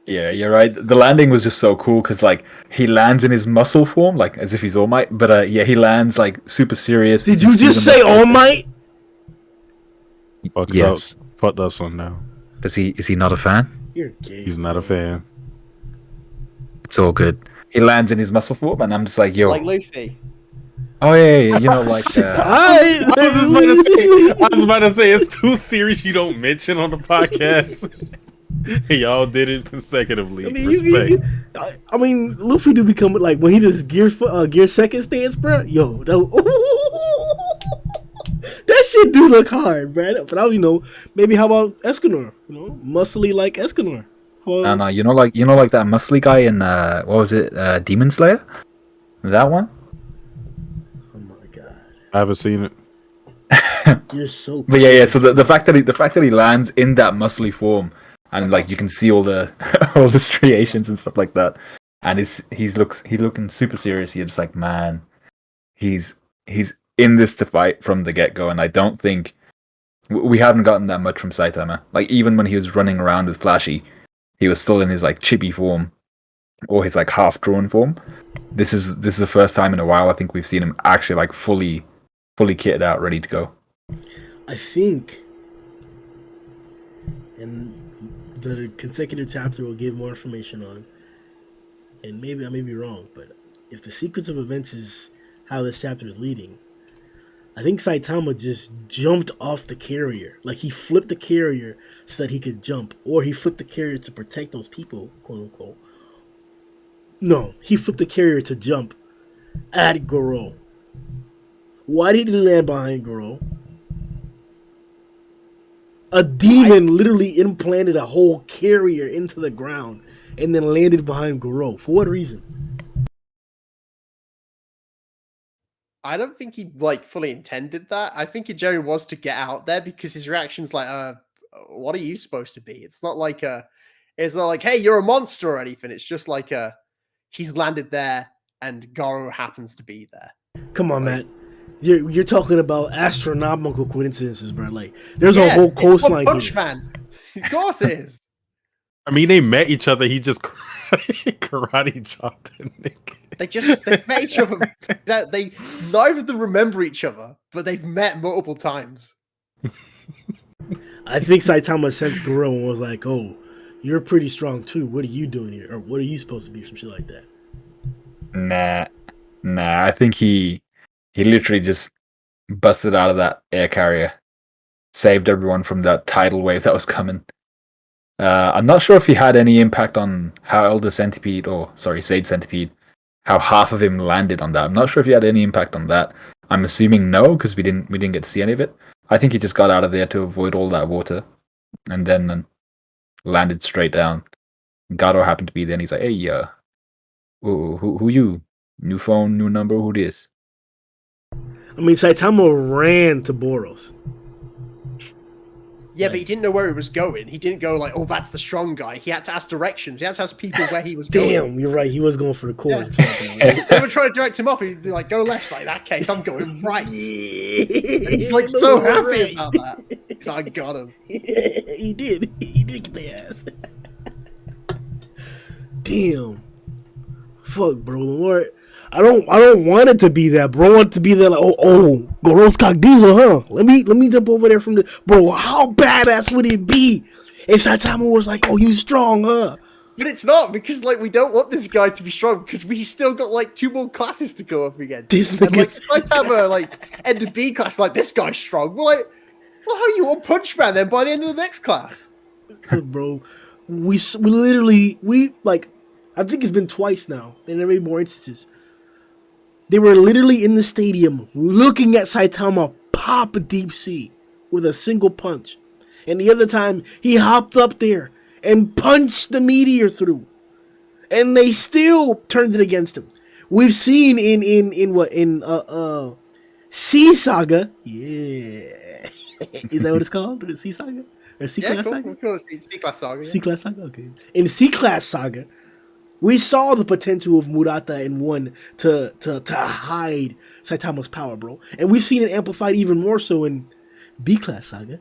Yeah, you're right. The landing was just so cool because like he lands in his muscle form, like as if he's All Might. But he lands like super serious. Did you just say All Might? Yes. Fuck that son now. Is he not a fan? You're gay. He's not a fan. It's all good. He lands in his muscle form, and I'm just like, yo. Like Luffy. Oh yeah. Like. I was about to say it's 2 series you don't mention on the podcast. Y'all did it consecutively. I mean, Respect. I mean, Luffy do become like when he does gear second stance, bro. Yo, that shit do look hard, bro. But maybe how about Escanor? Muscly like Escanor. No, you know like that muscly guy in what was it, Demon Slayer? That one? Oh my god. I haven't seen it. You're so But yeah, so the fact that he lands in that muscly form and like you can see all the all the striations and stuff like that. And he's looking super serious. You're just like, man, he's in this to fight from the get-go, and I don't think we haven't gotten that much from Saitama. Like even when he was running around with Flashy, he was still in his like chibi form or his like half drawn form. This is the first time in a while I think we've seen him actually like fully kitted out, ready to go. I think, and the consecutive chapter will give more information on, and maybe I may be wrong, but if the sequence of events is how this chapter is leading, I think Saitama just jumped off the carrier. Like he flipped the carrier so that he could jump, or he flipped the carrier to protect those people, quote unquote. No, he flipped the carrier to jump at Garou. Why did he land behind Garou? A demon literally implanted a whole carrier into the ground and then landed behind Garou. For what reason? I don't think he like fully intended that. I think it generally was to get out there because his reaction's like, what are you supposed to be? It's not like hey, you're a monster or anything. It's just like he's landed there and Garou happens to be there. Come on, Matt. You're talking about astronomical coincidences, bro. Like there's a whole coastline Punch here. Man. Of course it is. I mean, they met each other. He just karate chopped the nigga. They've met each other. They neither of them remember each other, but they've met multiple times. I think Saitama sensed Garou and was like, "Oh, you're pretty strong too. What are you doing here? Or what are you supposed to be?" Some shit like that. Nah. I think he literally just busted out of that air carrier, saved everyone from that tidal wave that was coming. I'm not sure if he had any impact on how Elder Centipede, Sage Centipede, how half of him landed on that. I'm not sure if he had any impact on that. I'm assuming no, because we didn't get to see any of it. I think he just got out of there to avoid all that water, and then landed straight down. Garou happened to be there, and he's like, "Hey, who you? New phone, new number. Who this?" I mean, Saitama ran to Boros. Yeah, but he didn't know where he was going. He didn't go like, "Oh, that's the strong guy." He had to ask directions. He had to ask people where he was going. Damn, you're right. He was going for the course. Yeah. They were trying to direct him off. He'd be like, "Go left." Like, that case, I'm going right. Yeah. And he's like so happy about that. He's like, "I got him." Yeah, he did. He did get the ass. Damn. Fuck, bro. Lord. I don't want it to be that, bro. I want it to be that, like, Garou's cock diesel, huh? Let me jump over there from the, bro. How badass would it be if Saitama was like, "Oh, you strong, huh?" But it's not, because like we don't want this guy to be strong, because we still got like 2 more classes to go up against. This And like nigga's- Saitama like end of B class, like this guy's strong. We're like, well, how are you on Punch Man then by the end of the next class? Look, bro, we literally like, I think it's been twice now, and there may be more instances. They were literally in the stadium looking at Saitama pop a deep sea with a single punch. And the other time, he hopped up there and punched the meteor through. And they still turned it against him. We've seen in Sea Saga. Yeah. Is that what it's called? Sea Saga? Or Sea Class Cool. Saga? We'll call it C-Class Saga. Yeah. C-Class Saga? Okay. In C-Class Saga, we saw the potential of Murata and One to hide Saitama's power, bro. And we've seen it amplified even more so in B-Class Saga.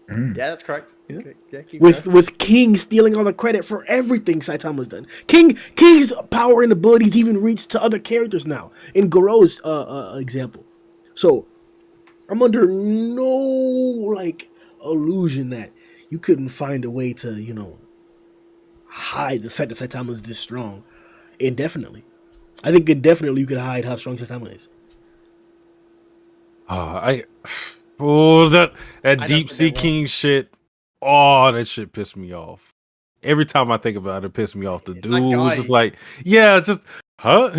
Yeah, that's correct. Yeah. Okay. Yeah, keep With going. with King stealing all the credit for everything Saitama's done. King's power and abilities even reached to other characters now, in Garou's example. So, I'm under no, like, illusion that you couldn't find a way to, hide the fact that Saitama is this strong indefinitely. I think indefinitely you could hide how strong Saitama is. That don't Deep think Sea they will. King shit. Oh, that shit pissed me off. Every time I think about it, it pissed me off. The It's dude that was guy. just like, yeah, just huh?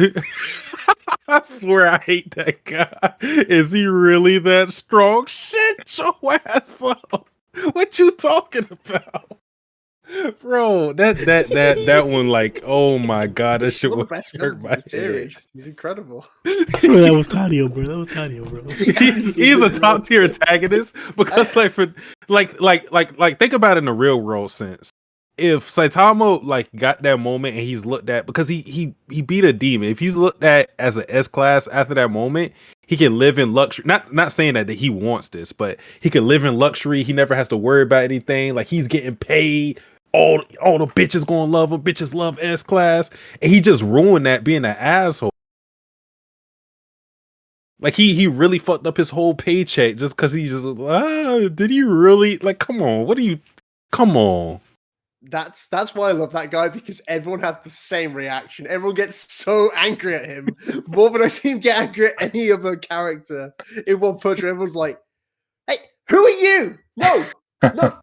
I swear I hate that guy. Is he really that strong? Shit your ass up. What you talking about? Bro, that one, like, oh my god, that shit One would of the best hurt villains my in the head. series. He's incredible. I swear that was Tadio, bro. That was Tadio, bro. He's a top tier antagonist because like think about it in the real world sense. If Saitama like got that moment and he's looked at, because he beat a demon, if he's looked at as an S class after that moment, he can live in luxury. Not saying that he wants this, but he can live in luxury. He never has to worry about anything. Like, he's getting paid. All the bitches gonna love him. Bitches love S class, and he just ruined that being an asshole. Like, he really fucked up his whole paycheck just because he just did he really, like, come on. That's why I love that guy, because everyone has the same reaction. Everyone gets so angry at him more than I see him get angry at any other character in One Punch Man. Everyone's like, "Hey, who are you? No, fuck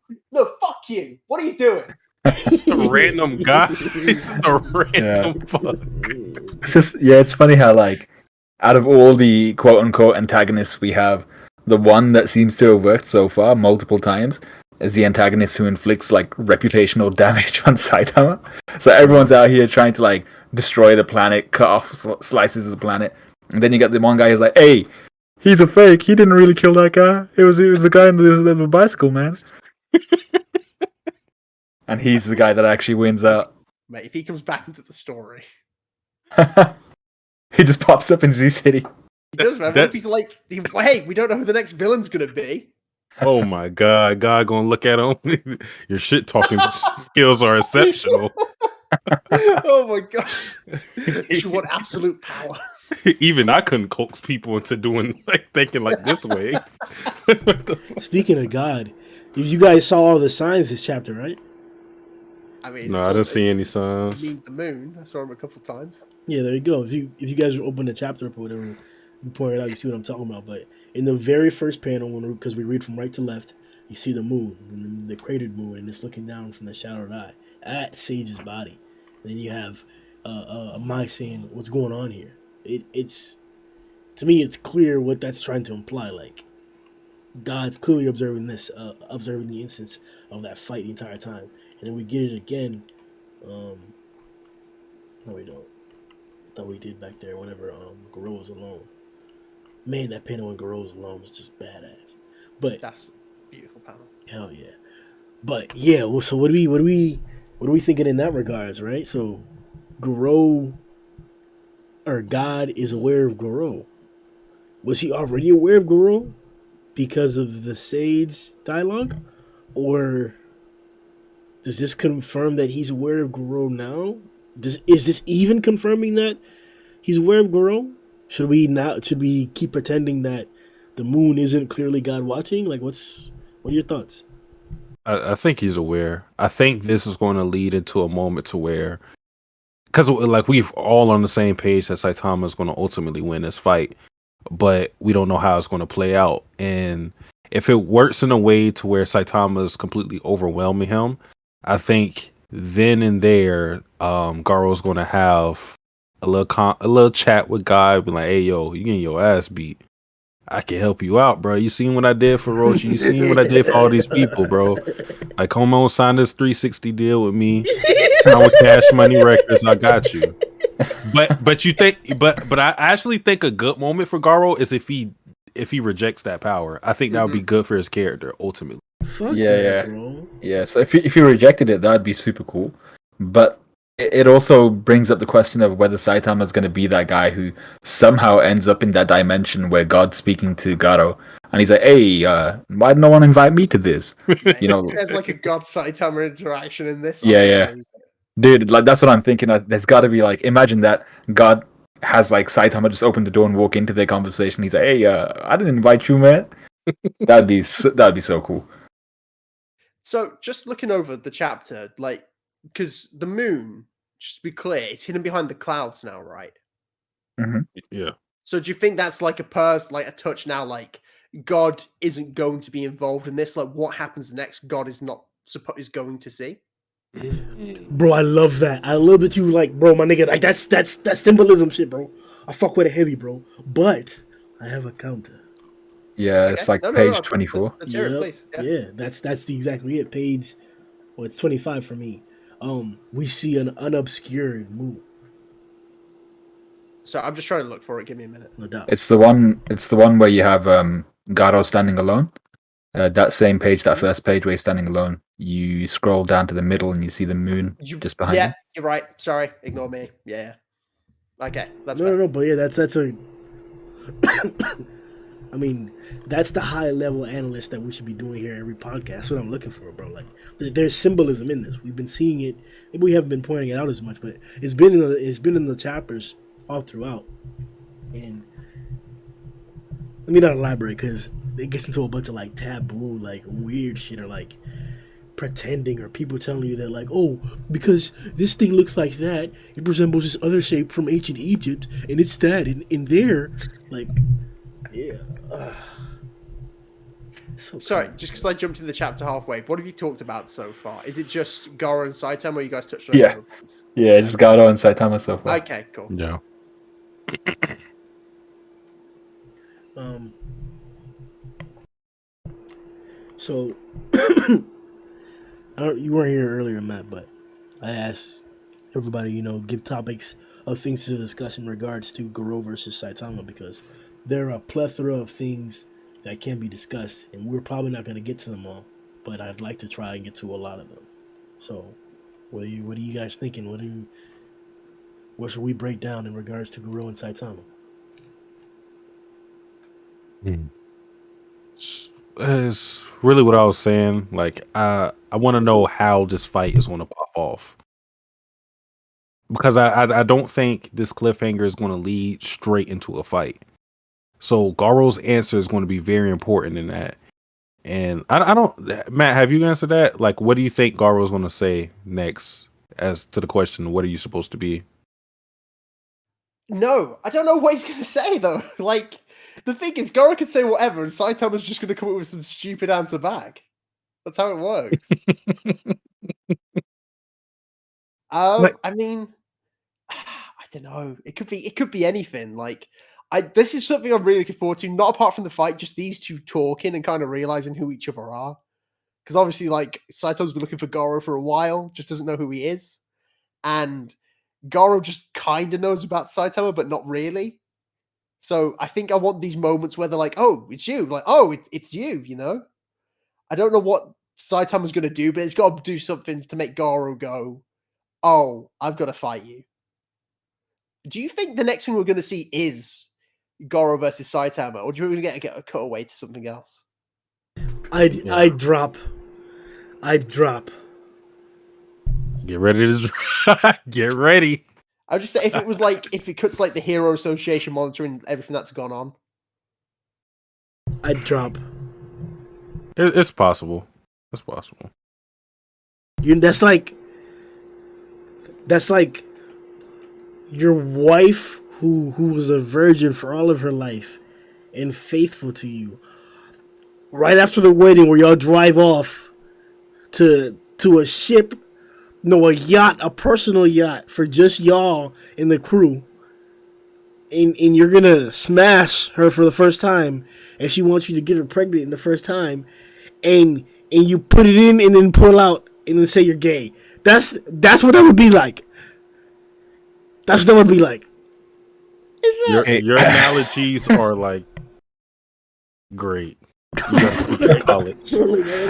you! What are you doing?" A random guy. It's a random fuck. It's just, it's funny how, like, out of all the quote unquote antagonists we have, the one that seems to have worked so far multiple times is the antagonist who inflicts like reputational damage on Saitama. So everyone's out here trying to like destroy the planet, cut off slices of the planet, and then you got the one guy who's like, "Hey, he's a fake. He didn't really kill that guy. It was the guy in the bicycle, man." And he's the guy that actually wins out. Mate, if he comes back into the story, He just pops up in Z City. he does, man. What if he's like, "Hey, we don't know who the next villain's gonna be." Oh my God, God gonna look at him. Your shit talking skills are exceptional. Oh my god. You want absolute power. Even I couldn't coax people into doing thinking like this way. What the fuck? Speaking of God, you guys saw all the signs this chapter, right? I mean, No, I didn't see any signs. mean the moon. I saw him a couple times. Yeah, there you go. If you guys open the chapter up or whatever, you point it out, you see what I'm talking about. But in the very first panel, because we read from right to left, you see the moon, and the cratered moon, and it's looking down from the shadowed eye at Sage's body. And then you have Mai saying, "What's going on here?" It's to me, it's clear what that's trying to imply. Like God's clearly observing this, observing the instance of that fight the entire time, and then we get it again. No, we don't. I thought we did back there whenever Garou was alone. Man, that panel when Garou was alone was just badass. But That's a beautiful panel. hell yeah. But yeah, well, so what are we thinking in that regards, right? So Garou or God is aware of Garou. Was he already aware of Garou because of the Sage dialogue? Or does this confirm that he's aware of Garou now? Is this even confirming that he's aware of Garou? Should we keep pretending that the moon isn't clearly God watching? Like what are your thoughts? I think he's aware. I think this is going to lead into a moment to where, because like we've all on the same page that Saitama is going to ultimately win this fight, but we don't know how it's going to play out. And if it works in a way to where Saitama is completely overwhelming him, I think then and there, Garou is going to have a little chat with Guy, be like, "Hey, yo, you getting your ass beat? I can help you out, bro. You seen what I did for Roshi? You seen what I did for all these people, bro? Like, come on, sign this 360 deal with me. Now with Cash Money Records, I got you." But you think, but I actually think a good moment for Garou is if he rejects that power. I think that would be good for his character ultimately. Fuck Yeah, that, yeah. bro. Yeah, so if you rejected it, that'd be super cool. But it also brings up the question of whether Saitama is going to be that guy who somehow ends up in that dimension where God's speaking to Garou, and he's like, "Hey, why did no one invite me to this?" You know? There's like a God Saitama interaction in this. Yeah, yeah. Dude, like that's what I'm thinking. There's got to be like, imagine that God has like Saitama just open the door and walk into their conversation. He's like, "Hey, I didn't invite you, man." That'd be so cool. So just looking over the chapter, like, because the moon, just to be clear, it's hidden behind the clouds now, right? Yeah. So do you think that's like like a touch now, like God isn't going to be involved in this? Like, what happens next? God is not is going to see. Bro, I love that. I love that you like, bro, my nigga. Like that's symbolism shit, bro. I fuck with it heavy, bro. But I have a counter. Yeah, Okay. it's like No, page 24. Let's hear it, please. Yeah, that's exactly it. Page, well, it's 25 for me. We see an unobscured moon, So I'm just trying to look for it. Give me a minute. no doubt. It's the one where you have Garou standing alone. That same page, that first page where he's standing alone. You scroll down to the middle and you see the moon just behind him. You're right. Sorry, ignore me. Yeah. Okay, that's No, but yeah, that's a. I mean, that's the high level analyst that we should be doing here every podcast. That's what I'm looking for, bro. Like, there's symbolism in this. We've been seeing it. Maybe we haven't been pointing it out as much, but it's been in the chapters all throughout. And let me not elaborate because it gets into a bunch of like taboo, like weird shit, or like pretending, or people telling you that like, oh, because this thing looks like that, it resembles this other shape from ancient Egypt, and it's that in there, like, yeah. So Sorry, crazy, just because bro. I jumped in the chapter halfway. What have you talked about so far? Is it just Garou and Saitama, or you guys touched on Yeah. other points? Yeah, just Garou and Saitama so far. Okay, cool. Yeah. So you weren't here earlier, Matt, but I asked everybody, give topics of things to discuss in regards to Garou versus Saitama, because there are a plethora of things that can be discussed, and we're probably not going to get to them all, but I'd like to try and get to a lot of them. So, what are you guys thinking? What should we break down in regards to Garou and Saitama? is really what I was saying. Like, I want to know how this fight is going to pop off, because I don't think this cliffhanger is going to lead straight into a fight. So Garo's answer is going to be very important in that. And I don't, Matt, have you answered that? Like, what do you think Garo's going to say next as to the question, what are you supposed to be? No, I don't know what he's gonna say though. Like, the thing is, Garou could say whatever, and Saitama's just gonna come up with some stupid answer back. That's how it works. Like- I mean, I don't know. It could be anything. Like, this is something I'm really looking forward to. Not apart from the fight, just these two talking and kind of realizing who each other are. Because obviously, like, Saito's been looking for Garou for a while, just doesn't know who he is, and Garou just kind of knows about Saitama, but not really. So I think I want these moments where they're like, "Oh, it's you!" Like, "Oh, it's you!" You know. I don't know what Saitama's going to do, but it's got to do something to make Garou go, "Oh, I've got to fight you." Do you think the next thing we're going to see is Garou versus Saitama, or do you think we're going to get a cutaway to something else? I'd drop. Get ready to get ready. I would just say if it was like if it cuts like the Hero Association monitoring everything that's gone on. I'd drop. It's possible. It's possible. That's like your wife who was a virgin for all of her life and faithful to you. Right after the wedding, where y'all drive off to a ship, no, a yacht, a personal yacht for just y'all and the crew, and you're gonna smash her for the first time, and she wants you to get her pregnant in the first time, and you put it in and then pull out and then say you're gay. That's what that would be like. That's what that would be like. Is it? Your analogies are like great. You gotta speak in college.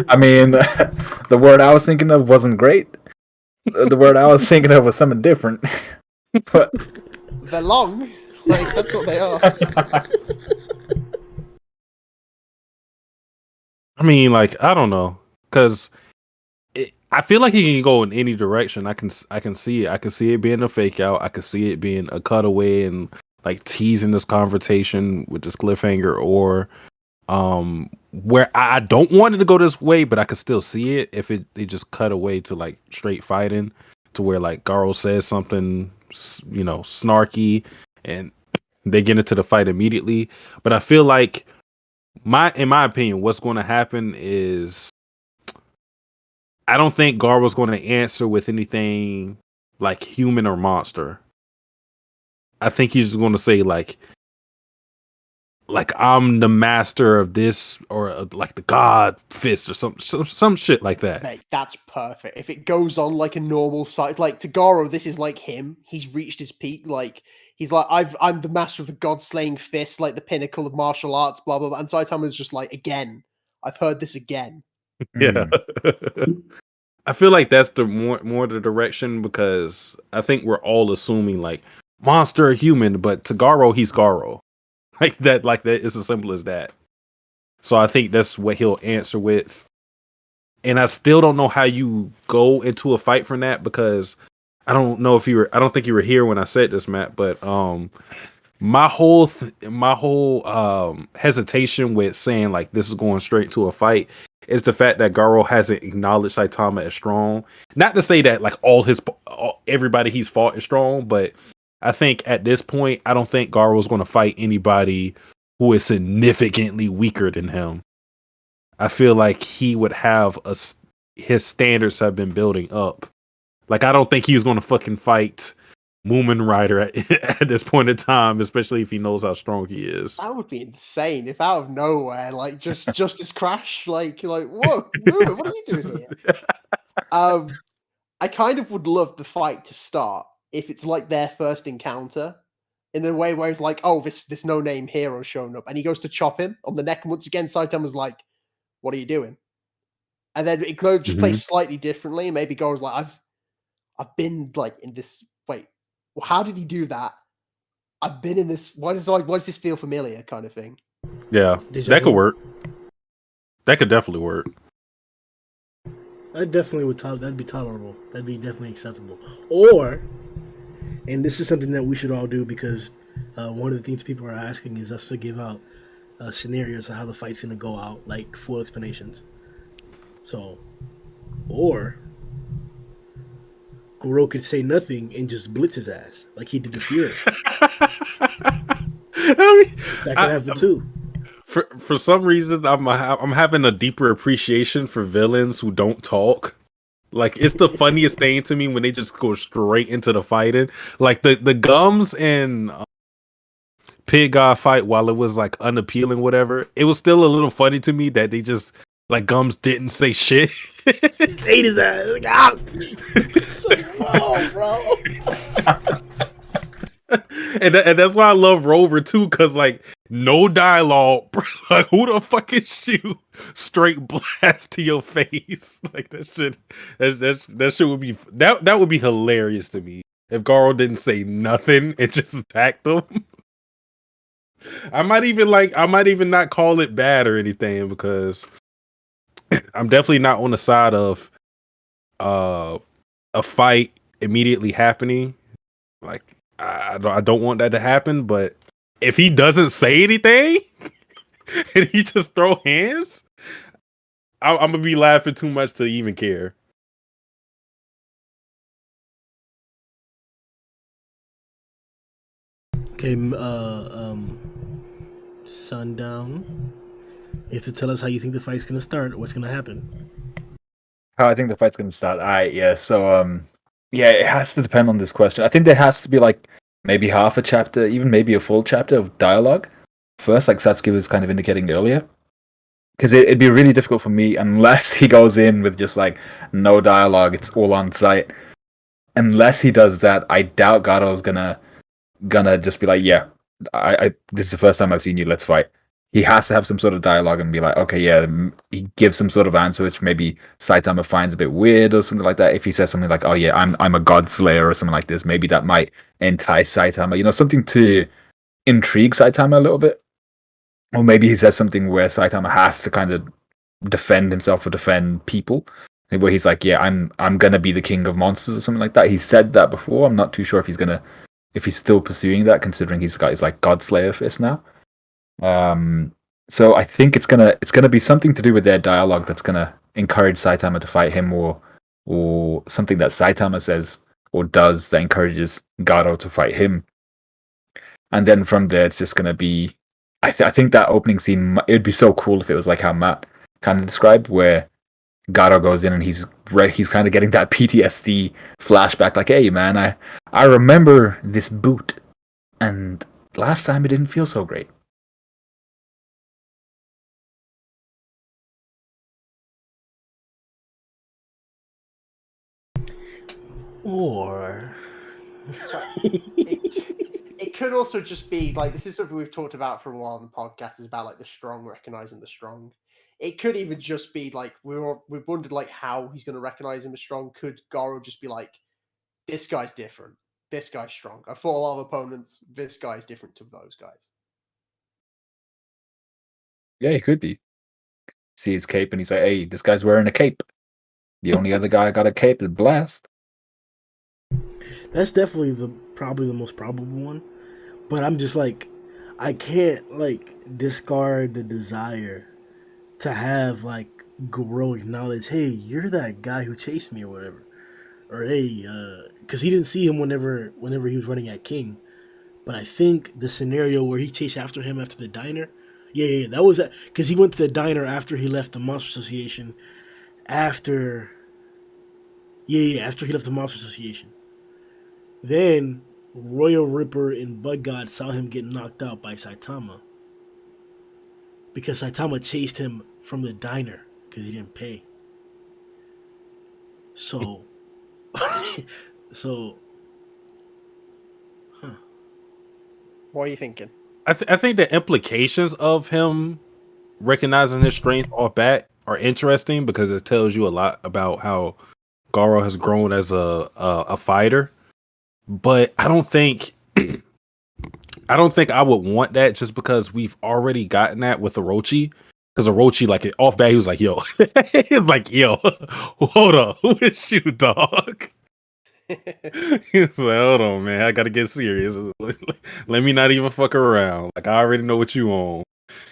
I mean, the word I was thinking of wasn't great. The word I was thinking of was something different. But They're long. Like, that's what they are. I mean, like, I don't know, because I feel like it can go in any direction. I can see it. I can see it being a fake out. I can see it being a cutaway and like teasing this conversation with this cliffhanger, or where I don't want it to go this way, but I could still see it if they just cut away to like straight fighting, to where like Garou says something, snarky, and they get into the fight immediately. But I feel like in my opinion, what's going to happen is I don't think Garou's going to answer with anything like human or monster. I think he's just going to say like I'm the master of this, or like the god fist, or some shit like that. Mate, that's perfect. If it goes on like a normal site, like to Garou, this is like him. He's reached his peak. Like he's like, I'm the master of the god slaying fist, like the pinnacle of martial arts, blah blah blah. And Saitama's just like, again, I've heard this again. Yeah. I feel like that's the more the direction, because I think we're all assuming like monster or human, but to Garou, he's Garou. Like that it's as simple as that. So I think that's what he'll answer with. And I still don't know how you go into a fight from that, because I don't think you were here when I said this, Matt, but my whole hesitation with saying like this is going straight to a fight is the fact that Garou hasn't acknowledged Saitama as strong. Not to say that like everybody he's fought is strong, but I think at this point, I don't think Garou is going to fight anybody who is significantly weaker than him. I feel like he would have his standards have been building up. Like, I don't think he's going to fucking fight Moomin Rider at this point in time, especially if he knows how strong he is. That would be insane if out of nowhere, like Justice Crash, like you're like, whoa, Moomin, what are you doing here? I kind of would love the fight to start if it's like their first encounter, in the way where it's like, oh, this no name hero showing up, and he goes to chop him on the neck, and once again, Saitama's like, "What are you doing?" And then it could just play slightly differently. Maybe goes like, "I've been like in this. Wait, well, how did he do that? I've been in this. Why does this feel familiar?" Kind of thing. Yeah, that could work. That could definitely work. That definitely would that'd be tolerable. That'd be definitely acceptable. Or, and this is something that we should all do because one of the things people are asking is us to give out scenarios of how the fight's gonna go out, like full explanations. So, or Garou could say nothing and just blitz his ass like he did to Fury. That could happen too. For some reason, I'm having a deeper appreciation for villains who don't talk. Like, it's the funniest thing to me when they just go straight into the fighting. Like the Gums and Pig God fight, while it was like unappealing, whatever, it was still a little funny to me that they just like Gums didn't say shit. Just ate his ass. Like, ah! Whoa, bro. and that's why I love Rover too, because like no dialogue, bro. Like, who the fuck is you? Straight blast to your face. Like that shit would be that would be hilarious to me if Garou didn't say nothing and just attacked him. I might even not call it bad or anything, because I'm definitely not on the side of a fight immediately happening. Like, I don't want that to happen, but if he doesn't say anything and he just throw hands, I'm gonna be laughing too much to even care. Okay, Sundown. You have to tell us how you think the fight's gonna start. What's gonna happen? How I think the fight's gonna start. Yeah. So yeah, it has to depend on this question. I think there has to be like maybe half a chapter, even maybe a full chapter of dialogue first, like Satsuki was kind of indicating earlier. Because it'd be really difficult for me unless he goes in with just like no dialogue, it's all on sight. Unless he does that, I doubt Garou's gonna just be like, yeah, I this is the first time I've seen you, let's fight. He has to have some sort of dialogue and be like, okay, yeah, he gives some sort of answer which maybe Saitama finds a bit weird or something like that. If he says something like, oh yeah, I'm a god slayer or something like this, maybe that might entice Saitama, something to intrigue Saitama a little bit. Or maybe he says something where Saitama has to kind of defend himself or defend people, where he's like, yeah, I'm gonna be the king of monsters or something like that. He said that before. I'm not too sure if he's still pursuing that, considering he's got his like God Slayer fist now. So I think it's gonna be something to do with their dialogue that's gonna encourage Saitama to fight him, or something that Saitama says or does that encourages Garou to fight him. And then from there, it's just gonna be. I think that opening scene, it would be so cool if it was like how Matt kind of described, where Garou goes in and he's kind of getting that PTSD flashback, like, hey man, I remember this boot, and last time it didn't feel so great. Or It could also just be like, this is something we've talked about for a while on the podcast, is about like the strong recognizing the strong. It could even just be like we've wondered like how he's going to recognize him as strong. Could Garou just be like, this guy's different, this guy's strong. I fought a lot of opponents. This guy's different to those guys. Yeah, he could be. See his cape and he's like, hey, this guy's wearing a cape. The only other guy got a cape is Blast. That's definitely probably the most probable one. But I'm just like, I can't like discard the desire to have like Garou acknowledge, hey, you're that guy who chased me or whatever, or hey, because he didn't see him whenever he was running at King. But I think the scenario where he chased after him after the diner, yeah, that was that, because he went to the diner after he left the Monster Association. After he left the Monster Association. Then Royal Ripper and Bud God saw him get knocked out by Saitama, because Saitama chased him from the diner because he didn't pay. So, so, What are you thinking? I think the implications of him recognizing his strength off bat are interesting, because it tells you a lot about how Garou has grown as a fighter. But I don't think I would want that, just because we've already gotten that with Orochi. Because Orochi, like off bat, he was like, "Yo," he was like, "Yo, hold on, who is you, dog?" He was like, "Hold on, man, I gotta get serious. Let me not even fuck around. Like, I already know what you on."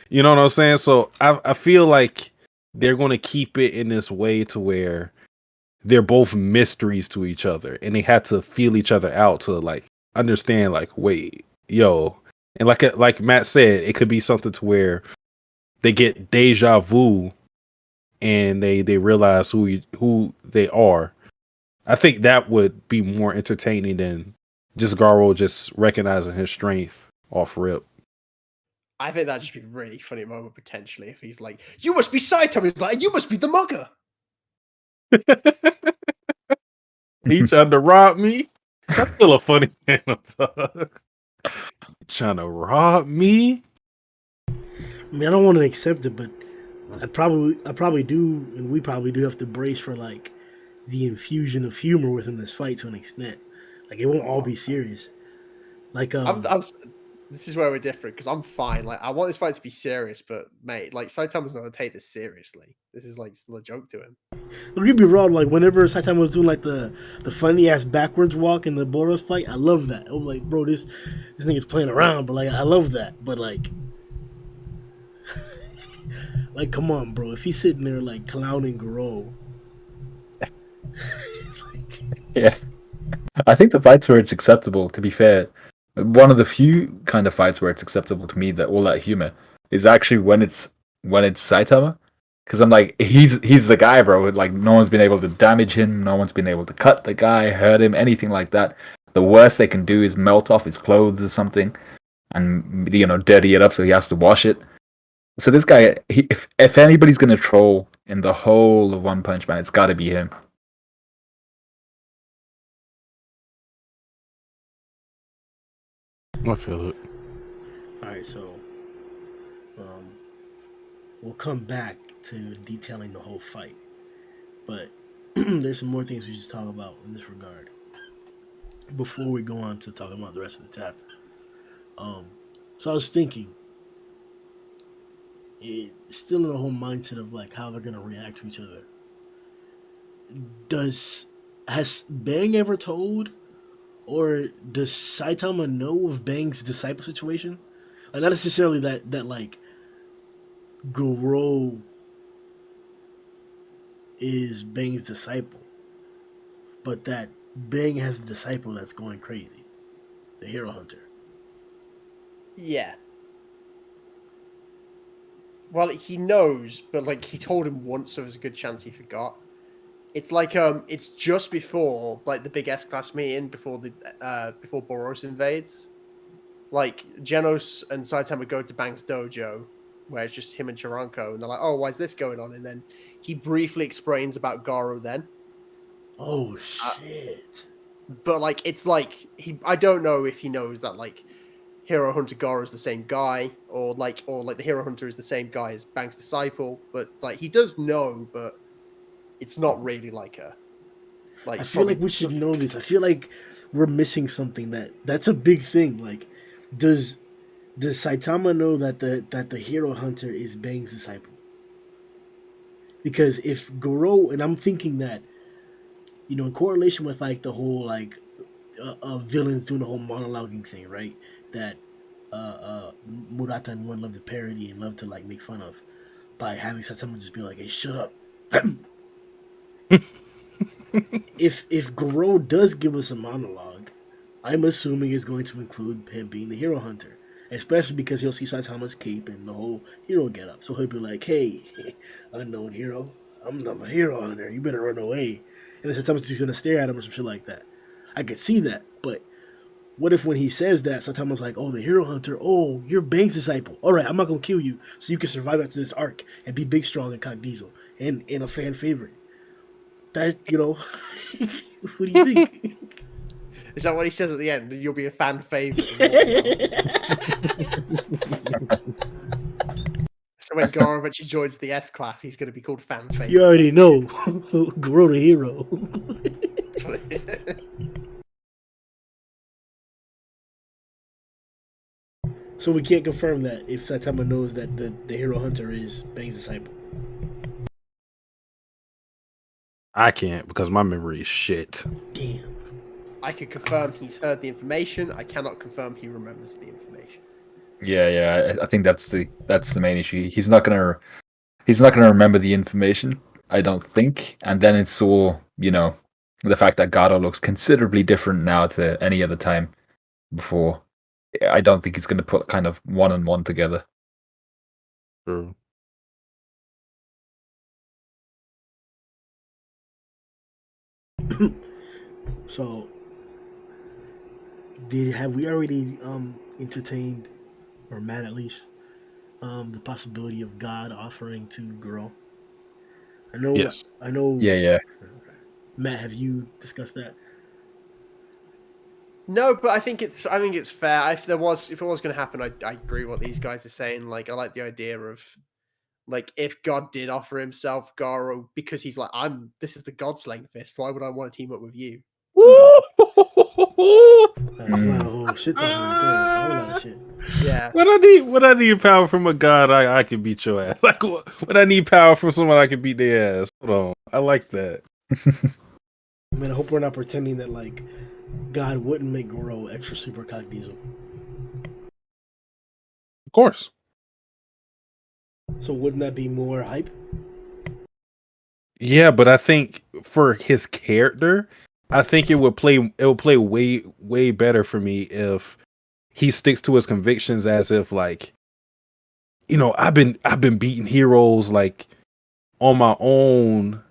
You know what I'm saying? So I feel like they're gonna keep it in this way to where they're both mysteries to each other, and they had to feel each other out to like understand. Like, wait, yo, and like Matt said, it could be something to where they get deja vu and they realize who they are. I think that would be more entertaining than just Garou just recognizing his strength off rip. I think that'd just be a really funny moment potentially if he's like, "You must be Saitama." He's like, "You must be the mugger." He tried to rob me. That's still a funny man. Trying to rob me. I mean, I don't want to accept it, but I probably do, and we probably do have to brace for like the infusion of humor within this fight to an extent. Like, it won't all be serious. Like, This is where we're different because I'm fine. Like, I want this fight to be serious, but mate, like Saitama's not gonna take this seriously. This is like still a joke to him. don't get me wrong. Like, whenever Saitama was doing like the funny ass backwards walk in the Boros fight, I love that. I'm like, bro, this nigga's playing around, but like, I love that. But like, like, come on, bro. If he's sitting there like clowning Garou, Yeah. I think the fights where it's acceptable, to be fair, one of the few kind of fights where it's acceptable to me that all that humor is actually when it's Saitama. Because I'm like, he's the guy, bro. Like, no one's been able to damage him, no one's been able to cut the guy, hurt him, anything like that. The worst they can do is melt off his clothes or something and dirty it up so he has to wash it. So this guy, if anybody's gonna troll in the whole of One Punch Man, it's gotta be him. I feel it. all right. So, we'll come back to detailing the whole fight, but there's some more things we should talk about in this regard before we go on to talking about the rest of the chapter. So I was thinking, still in the whole mindset of like how they're gonna react to each other. Has Bang ever told, or does Saitama know of Bang's disciple situation? Like, not necessarily that like Garou is Bang's disciple, but that Bang has a disciple that's going crazy, the Hero Hunter. Yeah. Well, he knows, but like he told him once, so there's a good chance he forgot. It's like it's just before like the big S-class meeting before Boros invades. Like Genos and Saitama go to Bang's dojo, where it's just him and Chiranko, and they're like, "Oh, why is this going on?" And then he briefly explains about Garou then. Oh shit! But like it's like I don't know if he knows that like Hero Hunter Garou is the same guy, or like the Hero Hunter is the same guy as Bang's disciple, but like he does know, but it's not really like a like. I feel like we should know this. I feel like we're missing something that's a big thing. Like, does Saitama know that the Hero Hunter is Bang's disciple? Because if Garou, and I'm thinking that, in correlation with like the whole like villains doing the whole monologuing thing, right? That Murata and one love to parody and love to like make fun of by having Saitama just be like, "Hey, shut up." If Garou does give us a monologue, I'm assuming it's going to include him being the Hero Hunter, especially because he'll see Saitama's cape and the whole hero getup. So he'll be like, "Hey, unknown hero, I'm the Hero Hunter. You better run away." And then Saitama's just gonna stare at him or some shit like that. I could see that, but what if when he says that, Saitama's like, "Oh, the Hero Hunter. Oh, you're Bang's disciple. All right, I'm not gonna kill you, so you can survive after this arc and be big, strong, and cognizant and a fan favorite." That what do you think? Is that what he says at the end? You'll be a fan favorite. So when Garou eventually joins the S class, he's going to be called fan favorite. You already know, Garou the hero. So we can't confirm that if Saitama knows that the hero hunter is Bang's disciple. I can't because my memory is shit. Damn. I can confirm he's heard the information. I cannot confirm he remembers the information. Yeah. I think that's the main issue. He's not gonna remember the information. I don't think. And then it's all the fact that Garou looks considerably different now to any other time before. I don't think he's gonna put kind of one and one together. True. So, have we already entertained, or Matt at least, the possibility of God offering to Garou? Yes. I know. Yeah. Matt, have you discussed that? No, but I think it's fair. If it was going to happen, I agree with what these guys are saying. Like, I like the idea of, like, if God did offer himself Garou, because he's like, this is the God slaying fist. Why would I want to team up with you? That's a lot of whole shit talking right there. That's a whole lot of shit. Yeah. When I need power from a god, I can beat your ass. Like when I need power from someone, I can beat their ass. Hold on, I like that. I mean, I hope we're not pretending that like God wouldn't make Garou extra super cock diesel. Of course. So wouldn't that be more hype? Yeah, but I think for his character, I think it would play way better for me if he sticks to his convictions, as if like, I've been beating heroes like on my own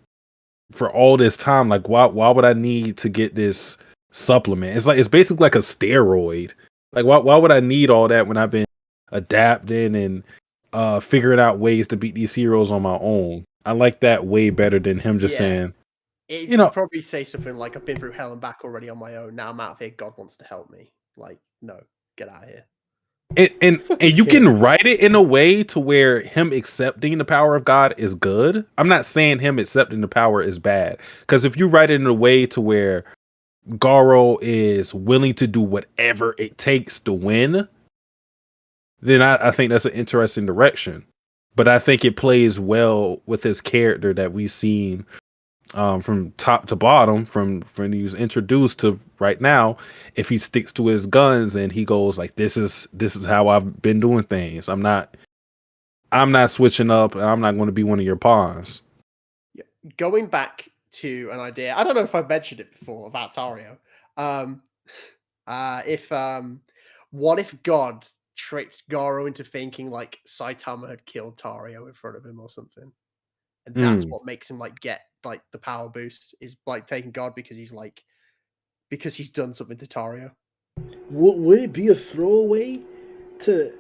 for all this time. Like why would I need to get this supplement? It's basically like a steroid. Like why would I need all that when I've been adapting and figuring out ways to beat these heroes on my own? I like that way better than him just saying, He'd probably say something like, I've been through hell and back already on my own. Now I'm out of here. God wants to help me. Like, no, get out of here. And you can write it in a way to where him accepting the power of God is good. I'm not saying him accepting the power is bad, because if you write it in a way to where Garou is willing to do whatever it takes to win, then I think that's an interesting direction. But I think it plays well with his character that we've seen from top to bottom, from when he was introduced to right now. If he sticks to his guns and he goes like, this is how I've been doing things. I'm not switching up, and I'm not going to be one of your pawns. Yeah. Going back to an idea, I don't know if I've mentioned it before about Tario. What if God tricked Garou into thinking like Saitama had killed Tario in front of him or something, and that's what makes him like get like the power boost, is like taking God because he's done something to Tario. Would it be a throwaway to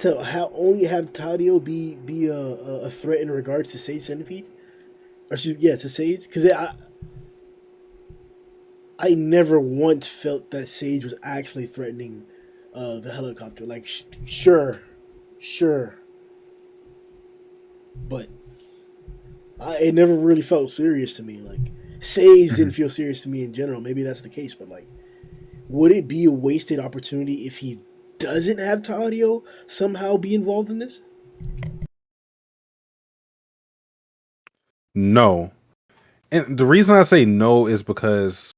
only have Tadio be a threat in regards to Sage Centipede? Or to Sage, because I never once felt that Sage was actually threatening the helicopter. Like, sure, but it never really felt serious to me. Like, Sage didn't feel serious to me in general. Maybe that's the case, but like, would it be a wasted opportunity if he doesn't have Tadio somehow be involved in this? No. And the reason I say no is because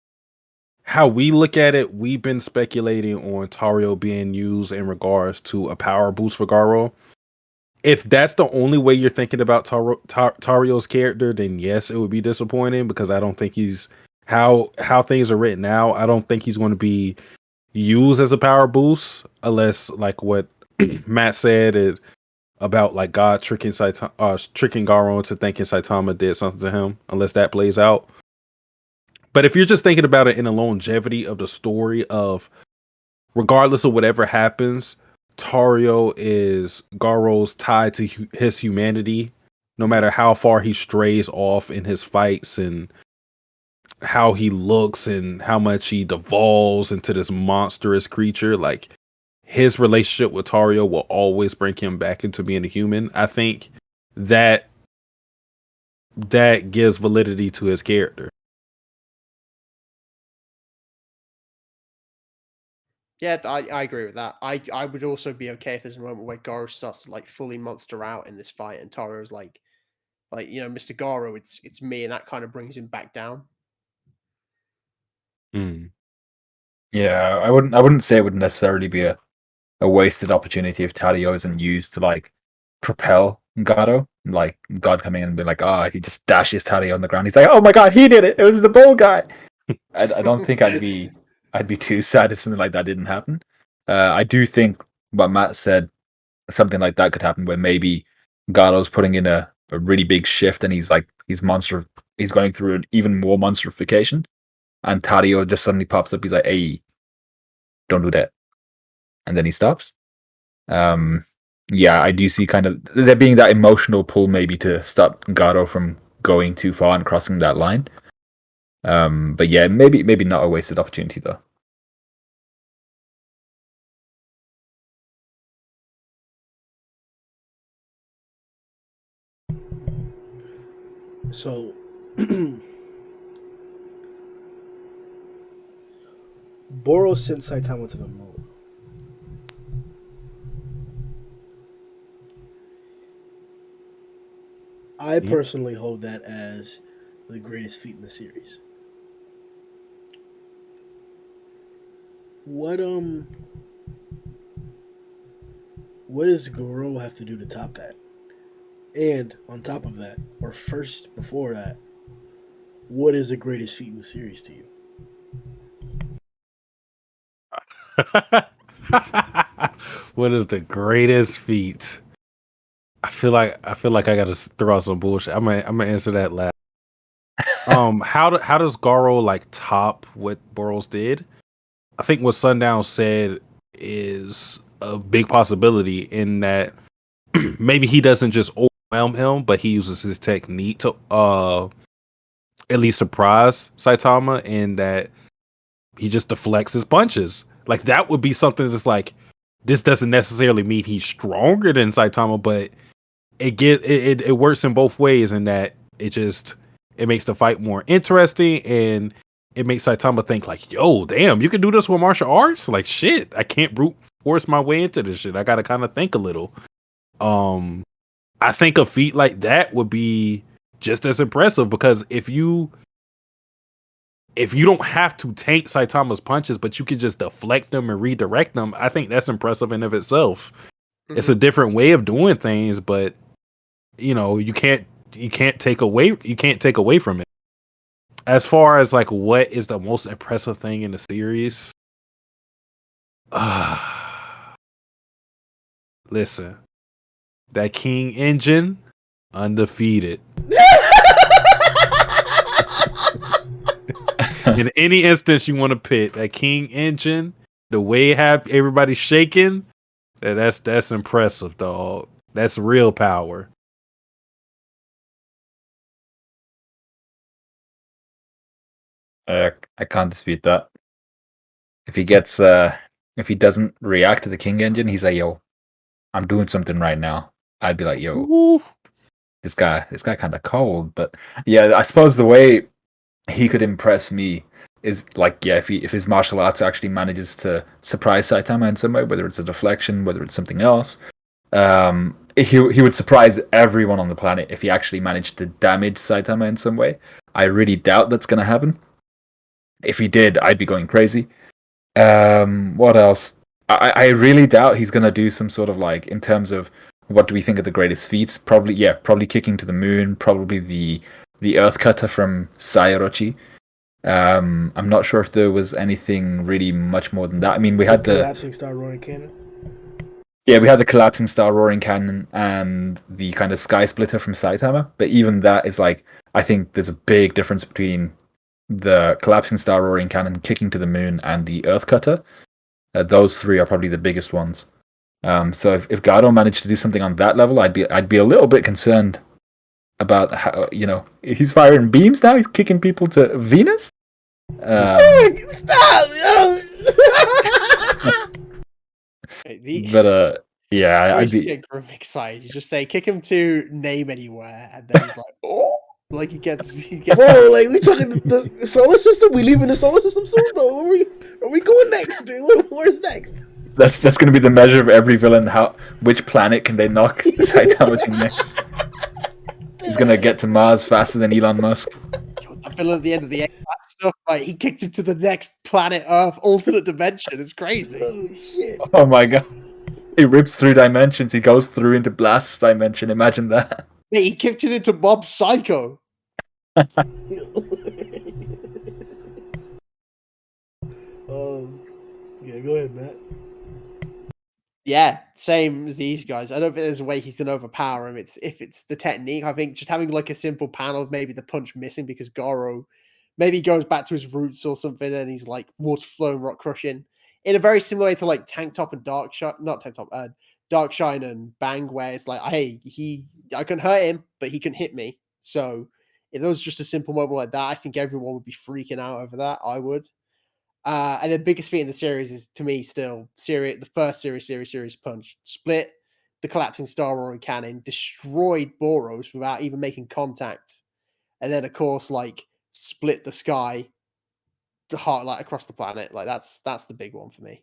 how we look at it, we've been speculating on Tario being used in regards to a power boost for Garou. If that's the only way you're thinking about Tario's character, then yes, it would be disappointing, because I don't think he's how things are written now. I don't think he's going to be used as a power boost, unless like what Matt said about like God tricking Garou into thinking Saitama did something to him, unless that plays out. But if you're just thinking about it in the longevity of the story of, regardless of whatever happens, Tario is Garou's tied to his humanity, no matter how far he strays off in his fights and how he looks and how much he devolves into this monstrous creature. Like, his relationship with Tario will always bring him back into being a human. I think that gives validity to his character. Yeah, I agree with that. I would also be okay if there's a moment where Garou starts to like fully monster out in this fight, and Toro's like Mr. Garou, it's me, and that kind of brings him back down. Mm. Yeah, I wouldn't say it would necessarily be a wasted opportunity if Tadio isn't used to like propel Garo. Like God coming in and be like, he just dashes Tadio on the ground. He's like, oh my god, he did it! It was the bull guy. I don't think I'd be too sad if something like that didn't happen. I do think what Matt said, something like that could happen where maybe Garo's putting in a really big shift and he's going through an even more monsterification, and Tadio just suddenly pops up. He's like, hey, don't do that. And then he stops. Yeah, I do see kind of there being that emotional pull maybe to stop Garo from going too far and crossing that line. But yeah, maybe not a wasted opportunity though. So, Boro sent Saitama to the moon. I personally hold that as the greatest feat in the series. What does Garou have to do to top that? And on top of that, or first before that, what is the greatest feat in the series to you? What is the greatest feat? I feel like I gotta throw out some bullshit. I'm gonna answer that last. How does Garo like top what Boros did? I think what Sundown said is a big possibility in that maybe he doesn't just overwhelm him, but he uses his technique to at least surprise Saitama, in that he just deflects his punches. Like that would be something that's like, this doesn't necessarily mean he's stronger than Saitama, but it works in both ways, in that it makes the fight more interesting, and it makes Saitama think like, yo, damn, you can do this with martial arts? Like shit, I can't brute force my way into this shit. I gotta kind of think a little. I think a feat like that would be just as impressive, because if you don't have to tank Saitama's punches, but you can just deflect them and redirect them, I think that's impressive in of itself. Mm-hmm. It's a different way of doing things, but you can't take away from it. As far as like what is the most impressive thing in the series, listen, that King engine, undefeated. In any instance you want to pit, that King engine, the way have everybody shaking, that's impressive, dog. That's real power. I can't dispute that. If he doesn't react to the King engine, he's like, yo, I'm doing something right now. I'd be like, yo, ooh, this guy kind of cold. But yeah, I suppose the way he could impress me is like, yeah, if his martial arts actually manages to surprise Saitama in some way, whether it's a deflection, whether it's something else, he would surprise everyone on the planet if he actually managed to damage Saitama in some way. I really doubt that's going to happen. If he did, I'd be going crazy. What else? I really doubt he's going to do some sort of like, in terms of what do we think of the greatest feats? Probably kicking to the moon, probably the earth cutter from Sairochi. I'm not sure if there was anything really much more than that. I mean, we had the collapsing star roaring cannon. Yeah, we had the collapsing star roaring cannon and the kind of sky splitter from Saitama. But even that is like, I think there's a big difference between the collapsing star roaring cannon, kicking to the moon, and the earth cutter. Those three are probably the biggest ones. So if Garo managed to do something on that level, I'd be a little bit concerned about how, he's firing beams now. He's kicking people to Venus. Stop! But yeah, I'd be get Grim excited. You just say kick him to name anywhere, and then he's like, oh. Like he gets Bro, like we talking the solar system? We leaving the solar system soon, bro? Are we going next, dude? Where's next? That's going to be the measure of every villain. Which planet can they knock Saitama to next? He's going to get to Mars faster than Elon Musk. that villain at the end of the A-Class stuff. Like he kicked him to the next planet Earth, alternate dimension. It's crazy. Oh shit! Oh my god. He rips through dimensions. He goes through into Blast's dimension. Imagine that. Mate, he kicked it into Mob Psycho. Yeah, go ahead, Matt. Yeah, same as these guys. I don't think there's a way he's gonna overpower him. If it's the technique. I think just having like a simple panel of maybe the punch missing because Garou maybe goes back to his roots or something, and he's like water flowing, rock crushing in a very similar way to like Tank Top and Dark Shine, not Tank Top, Dark Shine and Bang, where it's like, hey, I can hurt him, but he can hit me. So if there was just a simple moment like that, I think everyone would be freaking out over that. I would. And the biggest feat in the series is, to me, still the first series punch. Split the collapsing Star Roaring cannon, destroyed Boros without even making contact. And then, of course, like, split the sky, the heart, like, across the planet. Like, that's the big one for me.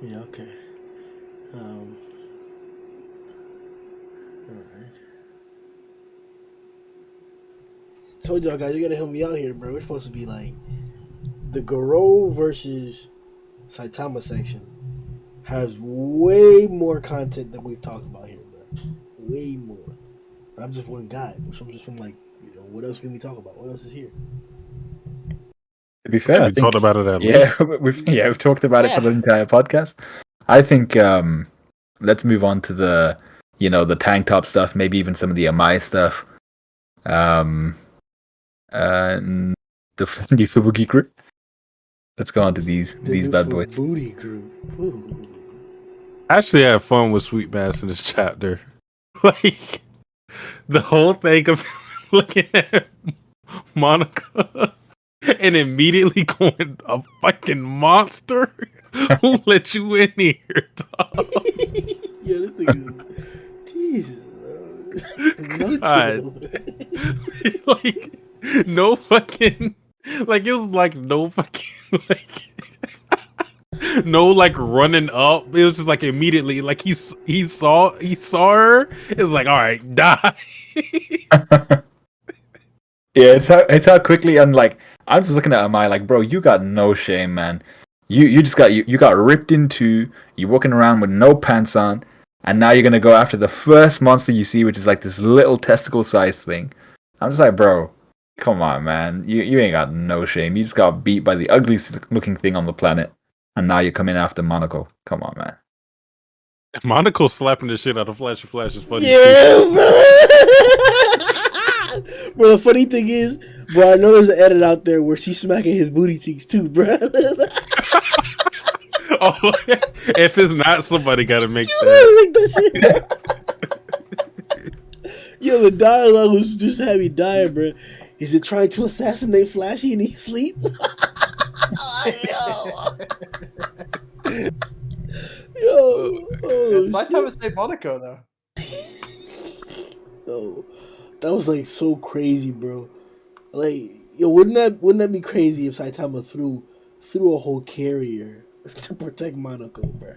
Yeah, okay. All right. Told y'all guys, you gotta help me out here, bro. We're supposed to be like the Garou versus Saitama section has way more content than we've talked about here, bro. Way more. I'm just one guy. So I'm just from like, what else can we talk about? What else is here? To be fair, we talked about it at we've talked about it for the entire podcast. I think let's move on to the the tank top stuff, maybe even some of the Amai stuff. The new Fubuki group. Let's go on to these bad boys. Booty group. Ooh. I actually had fun with Sweet Bass in this chapter. Like the whole thing of looking at Monica and immediately going, a fucking monster? Who let you in here, dog? Yeah, this thing is... Jesus, bro. Like, no fucking... Like, it was like no fucking... Like... No, like running up. It was just like immediately, like he saw her. It's like, all right, die. Yeah, it's how quickly, and like I'm just looking at Amai like, bro, you got no shame, man. You just got you got ripped into. You're walking around with no pants on, and now you're gonna go after the first monster you see, which is like this little testicle sized thing. I'm just like, bro, come on, man. You ain't got no shame. You just got beat by the ugliest looking thing on the planet. And now you're coming after Monaco. Come on, man. Monaco slapping the shit out of Flash is funny. Yeah, too. Bro. Bro, the funny thing is, bro, I know there's an edit out there where she's smacking his booty cheeks too, bro. Oh, if it's not, somebody gotta make that. Yo, the dialogue was just heavy dying, bro. Is it trying to assassinate Flashy in his sleep? It's my time to say Monaco, though. Oh, that was like so crazy, bro. Like, yo, wouldn't that be crazy if Saitama threw a whole carrier to protect Monaco, bro?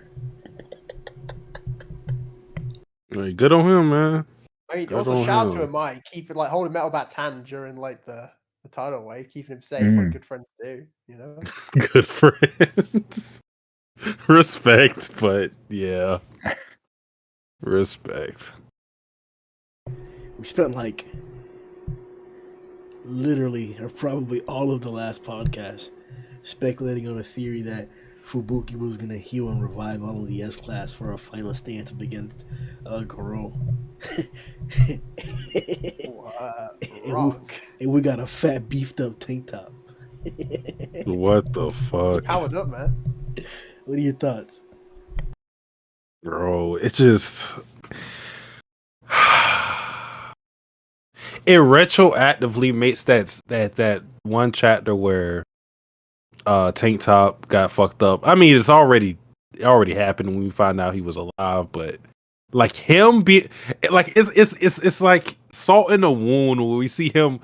Like, good on him, man. I mean, also shout out to him, Mike. Keep it like holding Metal Bat's hand during like the title wave, keeping him safe, like good friends do, you know. Good friends. Respect, but yeah. Respect. We spent like literally, or probably all of the last podcast speculating on a theory that Fubuki was gonna heal and revive all of the S-Class for a final stance up against Garou. And we got a fat beefed up tank top. What the fuck? Powered up, man. What are your thoughts? Bro, it just it retroactively makes that one chapter where Tank Top got fucked up. I mean, it already happened when we find out he was alive, but like him be like it's like salt in the wound when we see him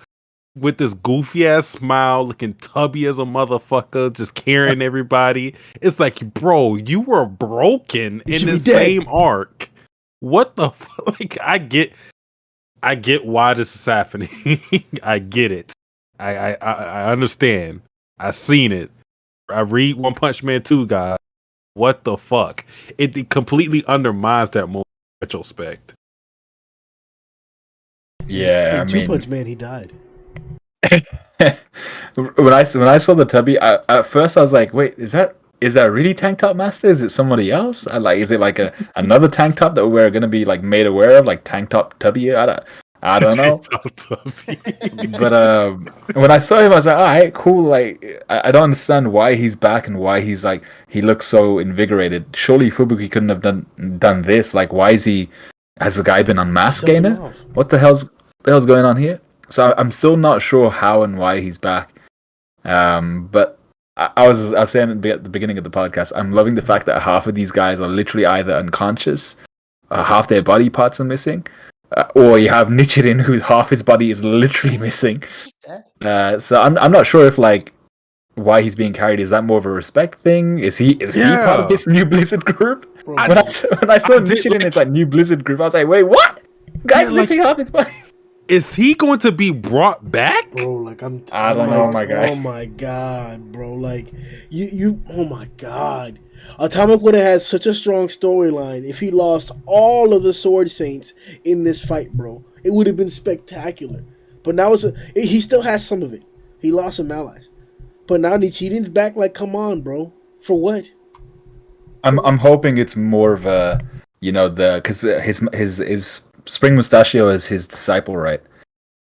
with this goofy ass smile, looking tubby as a motherfucker, just carrying everybody. It's like, bro, you were broken in the same arc. What the fuck? Like, I get why this is happening. I get it. I understand. I seen it. I read One Punch Man 2, guys. What the fuck? It completely undermines that moment in retrospect. Yeah, in Two Punch Man, he died. when I saw the Tubby, at first I was like, wait, is that really Tank Top Master? Is it somebody else? Is it like another Tank Top that we're gonna be like made aware of, like Tank Top Tubby? I don't know. But when I saw him, I was like, all right, cool. Like, I don't understand why he's back and why he's like, he looks so invigorated. Surely Fubuki couldn't have done this. Like, why is he? Has the guy been unmasked, Gainer? What the hell's going on here? So I'm still not sure how and why he's back. But I was saying at the beginning of the podcast, I'm loving the fact that half of these guys are literally either unconscious, half their body parts are missing, or you have Nichirin, who half his body is literally missing. So I'm not sure if like why he's being carried. Is that more of a respect thing? Is he part of this new Blizzard group? When I saw Nichirin, it's like new Blizzard group. I was like, wait, what? Guy's missing half his body. Is he going to be brought back? Bro, like I don't know, my guy. Oh my god, bro. Like you oh my god. Atomic would have had such a strong storyline if he lost all of the Sword Saints in this fight, bro. It would have been spectacular. But now he still has some of it. He lost some allies. But now Nichirin's back, like, come on, bro. For what? I'm hoping it's more of a, because his Spring Mustachio is his disciple, right?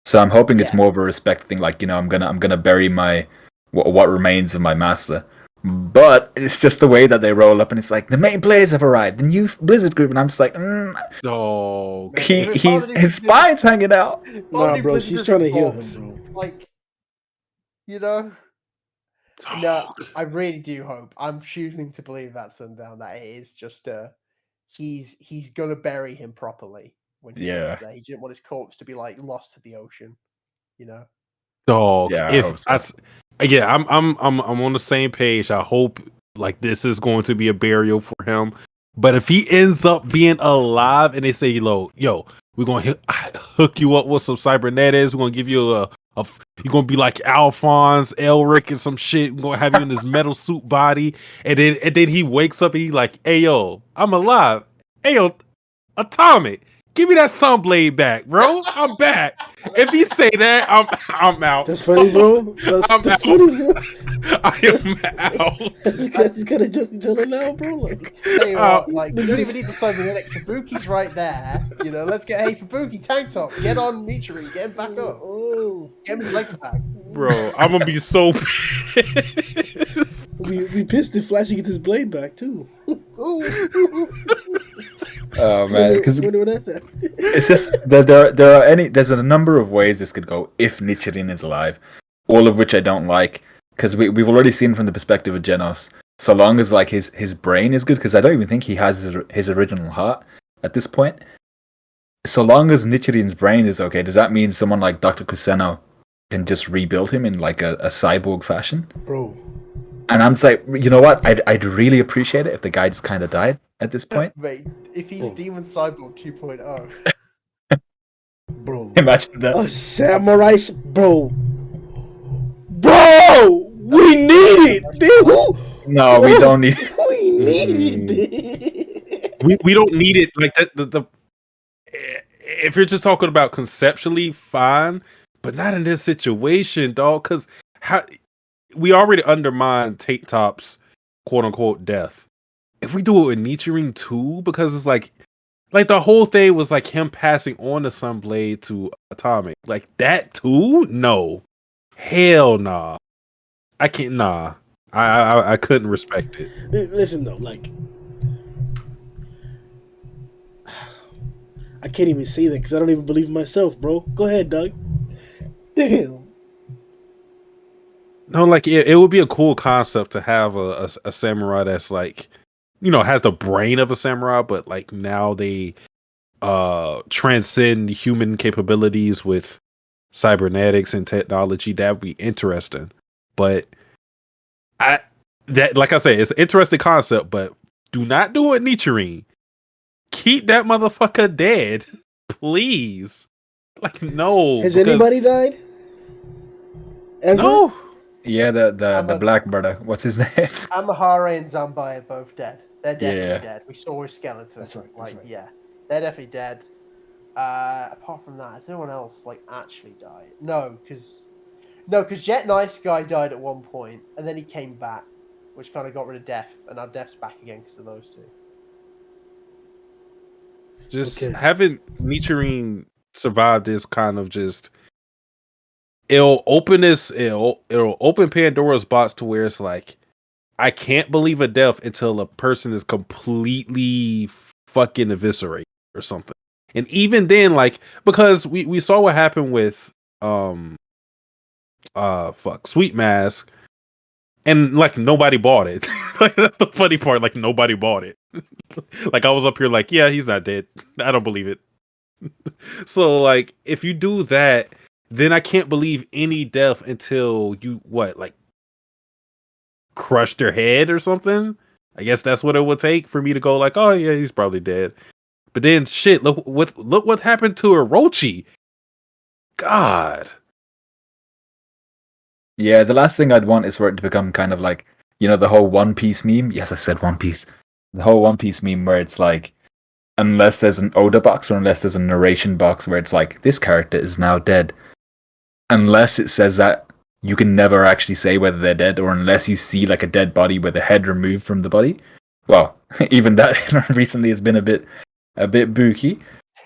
So I'm hoping it's more of a respect thing, like, I'm gonna bury my what remains of my master. But it's just the way that they roll up, and it's like the main players have arrived, the new Blizzard group, and I'm just like, oh, his spine's hanging out. Nah, bro, she's trying to heal him, bro. It's like, no, I really do hope. I'm choosing to believe that Sundown that it is just he's gonna bury him properly when he gets there. He didn't want his corpse to be like lost to the ocean, Dog. Yeah, I'm on the same page. I hope like this is going to be a burial for him. But if he ends up being alive and they say, yo, we're gonna hook you up with some cybernetics, we're gonna give you you're gonna be like Alphonse, Elric, and some shit. We're gonna have you in this metal suit body, and then he wakes up and he like, hey yo, I'm alive. Hey yo, Atomic, give me that Sunblade back, bro. I'm back. If he say that, I'm out. That's funny, bro. That's funny, bro. I am out. He's gonna tell it now, bro. Like, you don't even need the cybernetics. Fubuki's right there. Let's get Fubuki Tank Top. Get on Nichirin. Get him back up. Oh, get him his legs back. Bro, I'm gonna be so pissed. We pissed if Flashy gets his blade back too. Oh man, because that. It's just there's a number of ways this could go if Nichirin is alive, all of which I don't like, because we've already seen from the perspective of Genos. So long as like his brain is good, because I don't even think he has his original heart at this point. So long as Nichirin's brain is okay, does that mean someone like Dr. Kuseno can just rebuild him in like a cyborg fashion? Bro. And I'm just like, you know what? I'd really appreciate it if the guy just kind of died at this point. Mate, if he's Demon Cyborg 2.0. Bro. Imagine that. A samurai, bro. Bro! We need it! No, we don't need it. We need it. We don't need it like that. The if you're just talking about conceptually, fine, but not in this situation, dog. Because we already undermine Tate Top's quote unquote death. If we do it with Nichirin too, because it's like the whole thing was like him passing on the Sunblade to Atomic, like that too. No, hell nah. I can't. Nah, I couldn't respect it. Listen though, like I can't even say that because I don't even believe in myself, bro. Go ahead, Doug. Damn. No, like it would be a cool concept to have a samurai that's like, has the brain of a samurai, but like now they transcend human capabilities with cybernetics and technology. That would be interesting. But like I say, it's an interesting concept, but do not do it, Nichirin. Keep that motherfucker dead, please. Like, no. Has anybody died? Ever? No. Yeah, the black brother. What's his name? Amahara and Zambai are both dead. They're definitely Yeah. dead. We saw his skeleton. That's right, that's right. Yeah, they're definitely dead. Apart from that, has anyone else like actually died? No, because Jet Nice Guy died at one point, and then he came back, which kind of got rid of Death, and now Death's back again because of those two. Just Okay. having Nichirin survive this kind of just it'll open Pandora's box to where it's like I can't believe a death until a person is completely fucking eviscerated or something. And even then, like, because we saw what happened with Sweet Mask, and like nobody bought it. Like that's the funny part, like nobody bought it. Like I was up here like, yeah, he's not dead. I don't believe it. So like if you do that, then I can't believe any death until you like crush their head or something. I guess that's what it would take for me to go like, oh yeah, he's probably dead. But then shit, look what happened to Orochi. God. Yeah, the last thing I'd want is for it to become kind of like, the whole One Piece meme. Yes, I said One Piece. The whole One Piece meme where it's like, unless there's an Oda box or unless there's a narration box where it's like, this character is now dead. Unless it says that, you can never actually say whether they're dead, or unless you see like a dead body with the head removed from the body. Well, even that recently has been a bit booky.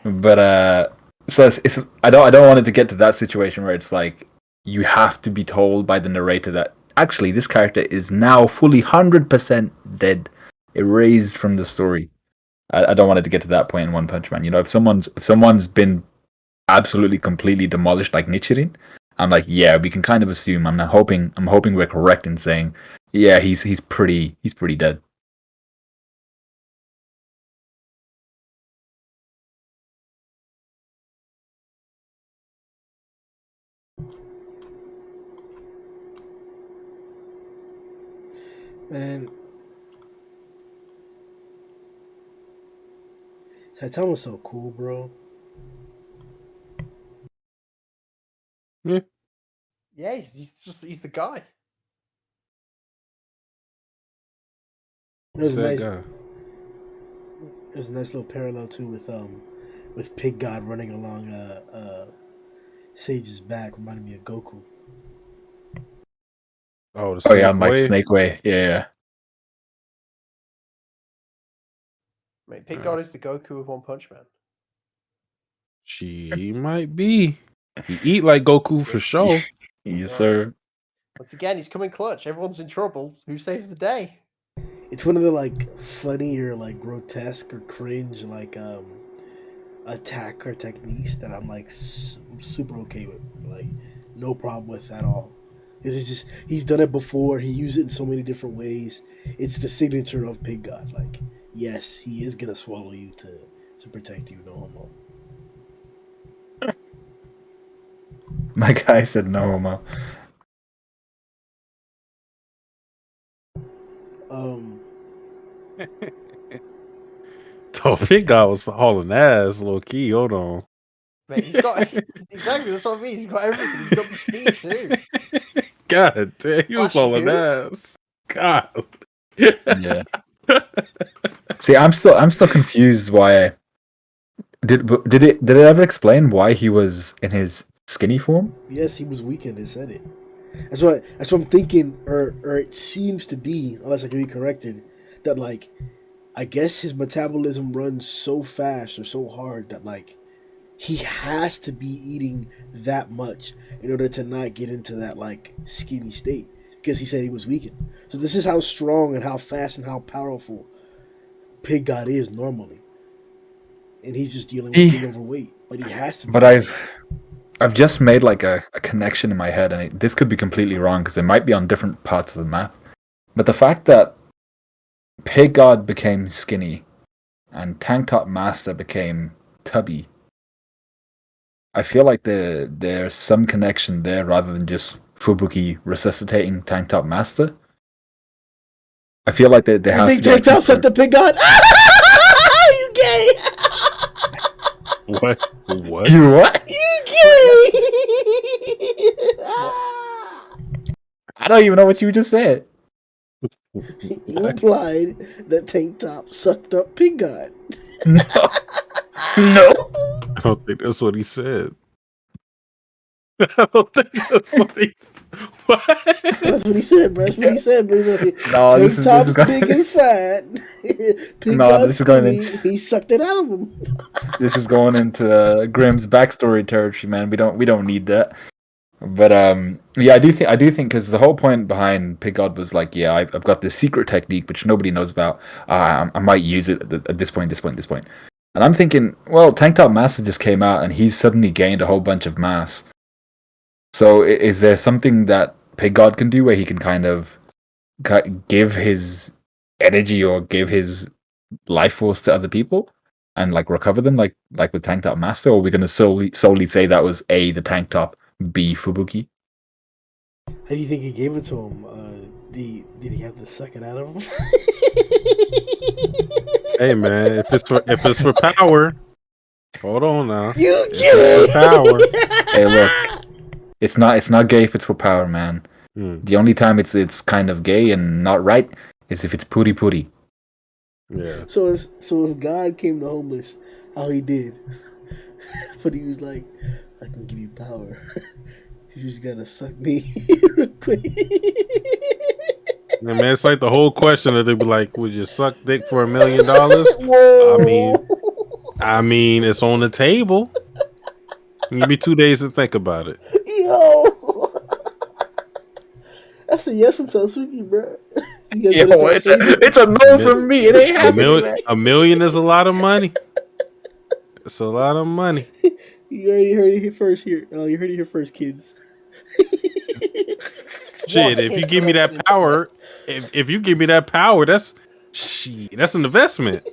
But so it's I don't want it to get to that situation where it's like you have to be told by the narrator that actually this character is now fully 100% dead, erased from the story. I don't want it to get to that point in One Punch Man. If someone's been absolutely completely demolished like Nichirin, I'm like, yeah, we can kind of assume. I'm hoping we're correct in saying, yeah, he's pretty dead. Man, Saitama's so cool, bro. Yeah. Yeah, he's the guy. There's a That nice, guy. there's a nice little parallel too with Pig God running along Sage's back, reminding me of Goku. Oh, the Oh yeah, Snake I'm like Way. Snake Way. Yeah. Mate, Pig God is the Goku of One Punch Man. She might be. He eat like Goku for sure. Yes, sir. Once again, he's coming clutch. Everyone's in trouble. Who saves the day? It's one of the like funny or like grotesque or cringe like attack or techniques that I'm like super okay with. Like no problem with at all. Because it's just he's done it before. He used it in so many different ways. It's the signature of Pig God. Like yes, he is gonna swallow you to protect you. No homo. My guy said no homo. Um, Oh, Big God was hauling ass, low key. Hold on. Mate, he's got exactly that's what I mean. He's got everything. He's got the speed too. God damn, he was Flashy hauling who? ass. God. Yeah. See, I'm still confused why. Did it ever explain why he was in his skinny form? yes, he was weakened. They said it. That's what I'm thinking, or it seems to be, unless I can be corrected, that like I guess his metabolism runs so fast or so hard that like he has to be eating that much in order to not get into that like skinny state because he said he was weakened. So this is how strong and how fast and how powerful Pig God is normally, and he's just dealing with being overweight. But he has to be. But I've I've just made like a connection in my head, and this could be completely wrong because they might be on different parts of the map. But the fact that Pig God became skinny and Tank Top Master became tubby, I feel like there's some connection there rather than just Fubuki resuscitating Tank Top Master. I feel like there You has think to be Tank Top sucked the pig god? You gay! What? What? You what? You gay! I don't even know what you just said. You implied that Tank Top sucked up pig god. No. No. I don't think that's what he said. I don't think that's what he said. What? That's what he said, bro. That's what he said, bro. He's like, No, Tank this is Top's going- big and fat. Pig No, God's this is going skinny. He sucked it out of him. This is going into Grimm's backstory territory, man. We don't need that. But yeah, I do think because the whole point behind Pig God was like, yeah, I've got this secret technique which nobody knows about. I might use it at this point. And I'm thinking, well, Tank Top Master just came out and he's suddenly gained a whole bunch of mass. So is there something that Pig God can do where he can kind of give his energy or give his life force to other people and like recover them like with Tank Top Master, or are we going to solely say that was A, the Tank Top, B, Fubuki? How do you think he gave it to him? Did he have to suck it out of him? Hey man, if it's for power, hold on now. You If it's for power. Hey, look, it's not gay if it's for power, man. The only time it's kind of gay and not right is if it's pooty. Yeah. So if God came to homeless, how he did, but he was like, I can give you power. You just gotta suck me real quick. Yeah, man, it's like the whole question that they'd be like, would you suck dick for $1 million? Whoa. I mean, it's on the table. Give me 2 days to think about it. Yo. That's a yes from Tatsuki, bro. Yo, it's a no from me. It ain't happening, man. $1 million is a lot of money. It's a lot of money. You already heard it here first. You heard it here first, kids. Shit, if you give me that power, if you give me that power, that's an investment.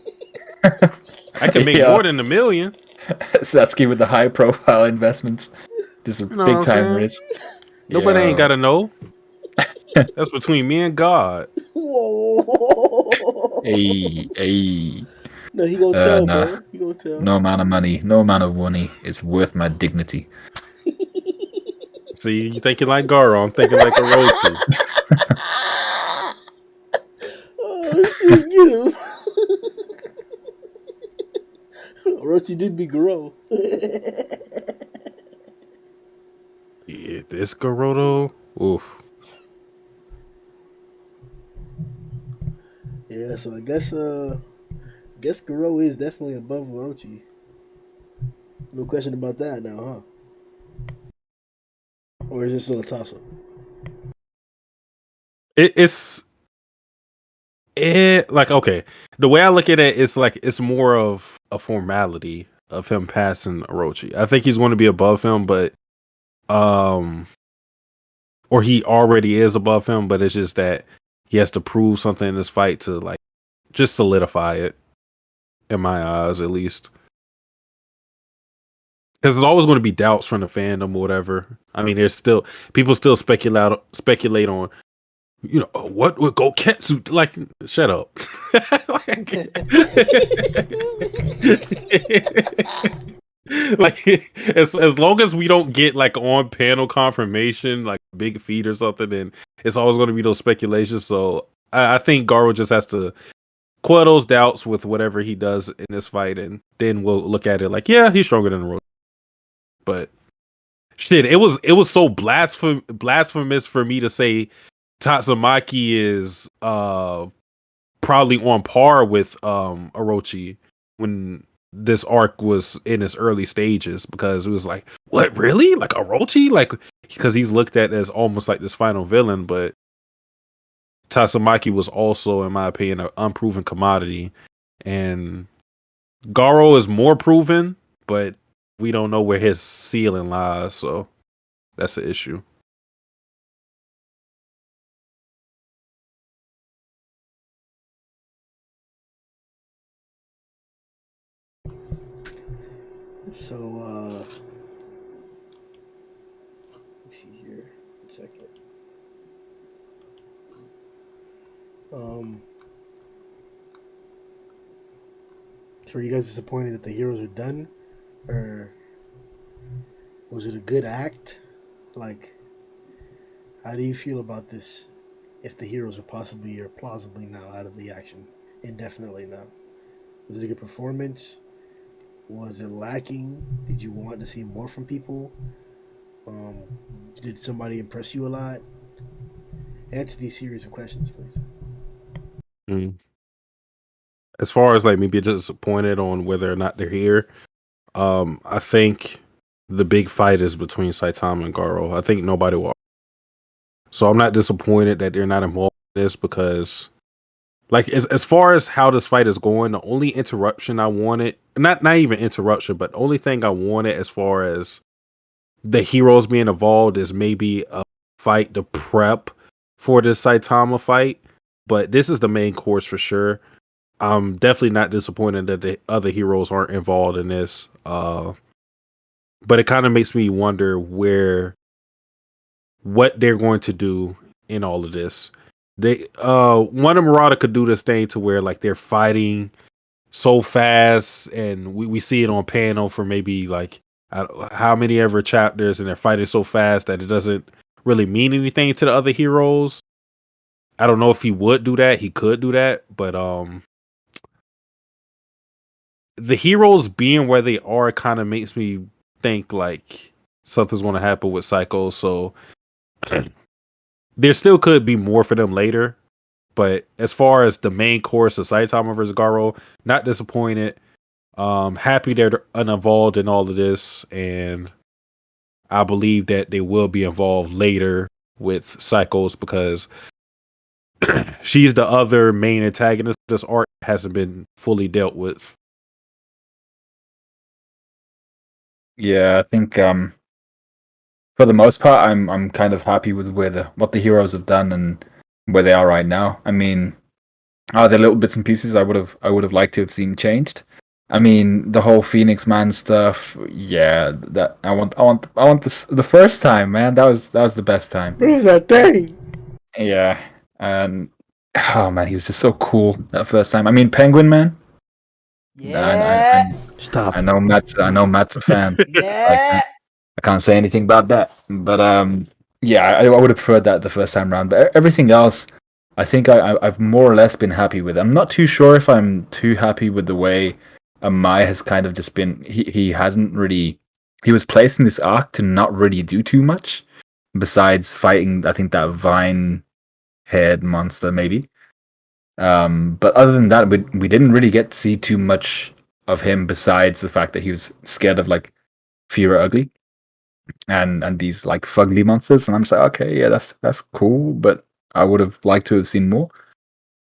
I can make more than $1 million. Satsuki with the high profile investments. Just a You know big what time I'm saying? risk. Nobody Yo. ain't gotta know. That's between me and God. Whoa. Hey. No, he gonna tell, nah. bro. He gonna tell. No amount of money, no amount of money is worth my dignity. See, you thinking like Garou, I'm thinking like a Orochi. Oh, shit, get him. Orochi did be Garou. Yeah, this Garoto. Oof. Yeah, so I guess Garou is definitely above Orochi. No question about that now, huh? Or is it still a toss up? It's like, okay. The way I look at it, it's like it's more of a formality of him passing Orochi. I think he's going to be above him, but or he already is above him, but it's just that he has to prove something in this fight to like just solidify it, in my eyes at least. Because there's always going to be doubts from the fandom or whatever. I mean, there's still people still speculate on, you know, what would Goketsu like? Shut up. Like as long as we don't get like on panel confirmation, like big feed or something, then it's always going to be those speculations. So I think Garou just has to quell those doubts with whatever he does in this fight, and then we'll look at it like, yeah, he's stronger than the road. But shit, it was so blasphemous for me to say Tatsumaki is probably on par with Orochi when this arc was in its early stages, because it was like, what, really? Like Orochi? Like, because he's looked at as almost like this final villain, but Tatsumaki was also, in my opinion, an unproven commodity, and Garou is more proven, but we don't know where his ceiling lies, so that's the issue. So, let me see here. 1 second. So are you guys disappointed that the heroes are done? Or was it a good act? Like, how do you feel about this if the heroes are possibly or plausibly now out of the action indefinitely now? Was it a good performance? Was it lacking? Did you want to see more from people? Did somebody impress you a lot? Answer these series of questions, please. Mm. As far as like me being disappointed on whether or not they're here, I think the big fight is between Saitama and Garou. I think nobody will. So I'm not disappointed that they're not involved in this because, like, as far as how this fight is going, the only interruption I wanted, not even interruption, but the only thing I wanted as far as the heroes being involved is maybe a fight to prep for this Saitama fight. But this is the main course for sure. I'm definitely not disappointed that the other heroes aren't involved in this. But it kind of makes me wonder what they're going to do in all of this. They one of Murata could do this thing to where like they're fighting so fast, and we see it on panel for maybe like how many ever chapters, and they're fighting so fast that it doesn't really mean anything to the other heroes. I don't know if he would do that. He could do that, but the heroes being where they are kind of makes me think like something's going to happen with Psycho. So there still could be more for them later. But as far as the main course of Saitama versus Garou, not disappointed. Happy they're uninvolved in all of this, and I believe that they will be involved later with Psychos because she's the other main antagonist. This arc hasn't been fully dealt with. Yeah, I think for the most part, I'm kind of happy with what the heroes have done and where they are right now. I mean, are there little bits and pieces I would have liked to have seen changed? I mean, the whole Phoenix Man stuff. Yeah, that I want this the first time, man. That was the best time. What was that thing? Yeah, and oh man, he was just so cool that first time. I mean, Penguin Man. Yeah. Stop. I know Matt's a fan. Yeah. I can't say anything about that. But yeah, I would have preferred that the first time round. But everything else, I think I've more or less been happy with. I'm not too sure if I'm too happy with the way Amai has kind of just been. He hasn't really. He was placed in this arc to not really do too much, besides fighting. I think that vine head monster maybe. But other than that, we didn't really get to see too much of him besides the fact that he was scared of like Fear Ugly and these like fugly monsters, and I'm just like, okay, yeah, that's cool, but I would have liked to have seen more.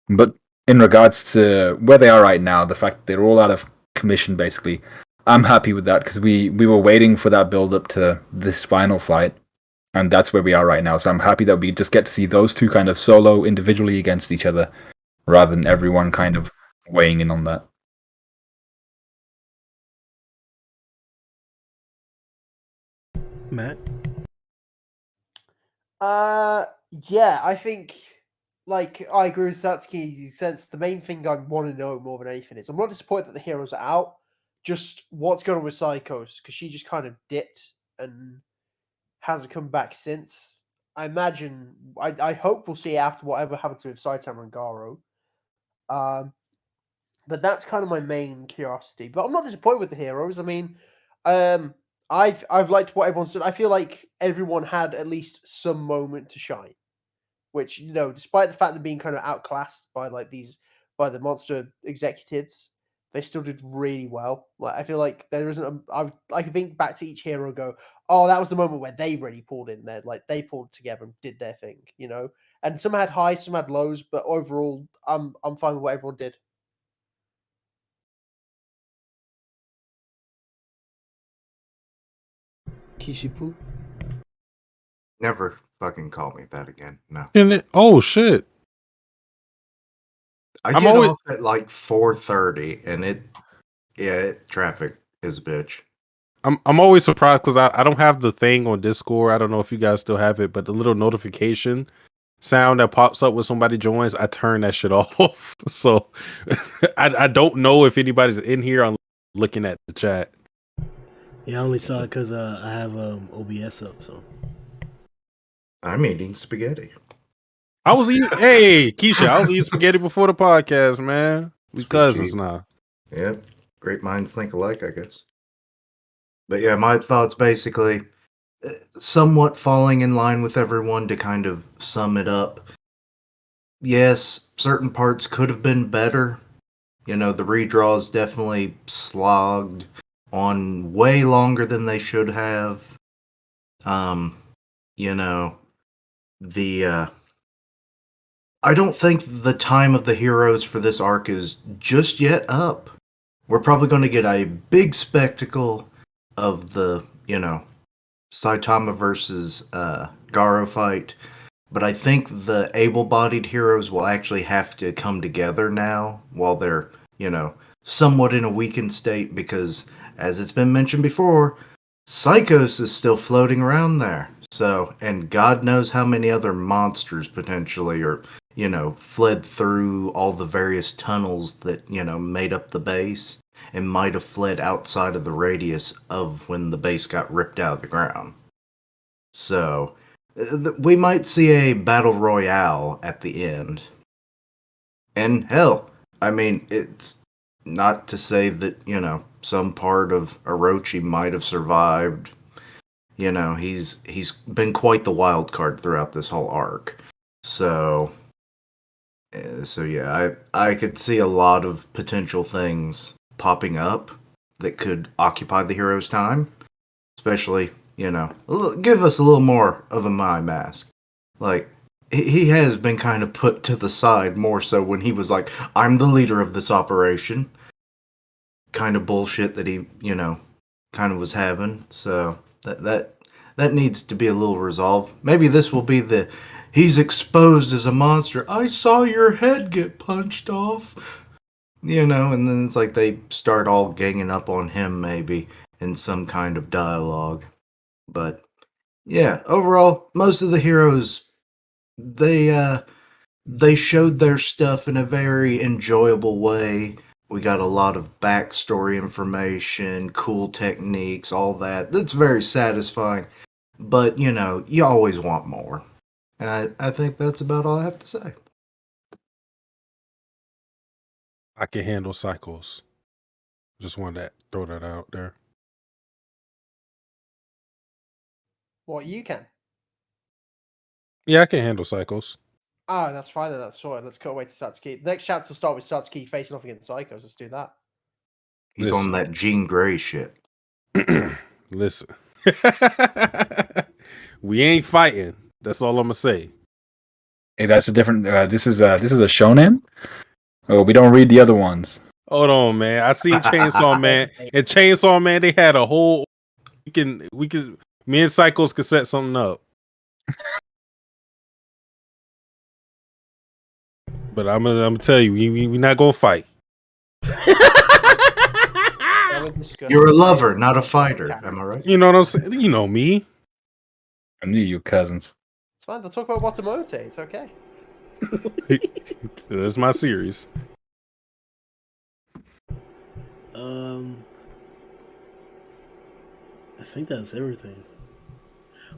But in regards to where they are right now, the fact that they're all out of commission, basically, I'm happy with that because we were waiting for that build up to this final fight, and that's where we are right now. So I'm happy that we just get to see those two kind of solo individually against each other, rather than everyone kind of weighing in on that. Matt? Yeah, I think like I agree with Satsuki sense. The main thing I want to know more than anything is I'm not disappointed that the heroes are out. Just what's going on with Psychos because she just kind of dipped and hasn't come back since. I imagine. I hope we'll see after whatever happened to Saitama and Garou. Um, but that's kind of my main curiosity. But I'm not disappointed with the heroes. I mean, um, I've liked what everyone said. I feel like everyone had at least some moment to shine. Which despite the fact they're being kind of outclassed by by the monster executives, they still did really well. Like I feel like there isn't. I can think back to each hero and go, oh, that was the moment where they really pulled in there. Like they pulled together and did their thing. And some had highs, some had lows, but overall, I'm fine with what everyone did. Kishipu. Never fucking call me that again. No. Oh shit! I I'm get always- off at like 4:30, and traffic is a bitch. I'm always surprised because I don't have the thing on Discord. I don't know if you guys still have it, but the little notification sound that pops up when somebody joins, I turn that shit off. So I don't know if anybody's in here. I'm looking at the chat. Yeah, I only saw it because I have OBS up. So I'm eating spaghetti. I was eating. Hey, Keisha, I was eating spaghetti before the podcast, man. We Sweet cousins cheese. now. Yep. Great minds think alike, I guess. But yeah, my thoughts basically somewhat falling in line with everyone to kind of sum it up. Yes, certain parts could have been better. You know, the redraws definitely slogged on way longer than they should have. You know, the I don't think the time of the heroes for this arc is just yet up. We're probably going to get a big spectacle of the, Saitama versus Garou fight. But I think the able-bodied heroes will actually have to come together now while they're, somewhat in a weakened state because, as it's been mentioned before, Psychos is still floating around there. So, and God knows how many other monsters potentially are, fled through all the various tunnels that, made up the base and might have fled outside of the radius of when the base got ripped out of the ground. So, we might see a battle royale at the end. And hell, I mean, it's not to say that, some part of Orochi might have survived. He's been quite the wild card throughout this whole arc. So yeah, I could see a lot of potential things popping up that could occupy the hero's time. Especially, give us a little more of a my mask. Like, he has been kind of put to the side more so when he was like, I'm the leader of this operation. Kind of bullshit that he, kind of was having. So that needs to be a little resolved. Maybe this will be he's exposed as a monster. I saw your head get punched off. And then it's like they start all ganging up on him maybe in some kind of dialogue. But yeah, overall, most of the heroes they showed their stuff in a very enjoyable way. We got a lot of backstory information, cool techniques, all that. That's very satisfying. But, you always want more. And I think that's about all I have to say. I can handle cycles. Just wanted to throw that out there. What, you can? Yeah, I can handle cycles. Oh, that's fine then. That's sorted. Let's cut away to Satsuki. The next chapter will start with Satsuki facing off against Psychos. Let's do that. He's on that Jean Grey shit. Listen. We ain't fighting. That's all I'm gonna say. Hey, that's a different. This is a shonen. Oh, we don't read the other ones. Hold on, man. I seen Chainsaw Man. And Chainsaw Man, they had a whole we can me and Cycles could set something up. But I'm gonna tell you, we not gonna fight. You're a lover, not a fighter. Am I right? You know what I'm saying? You know me. I knew you cousins. It's fine. They'll talk about Watamote. It's okay. That's my series. I think that's everything.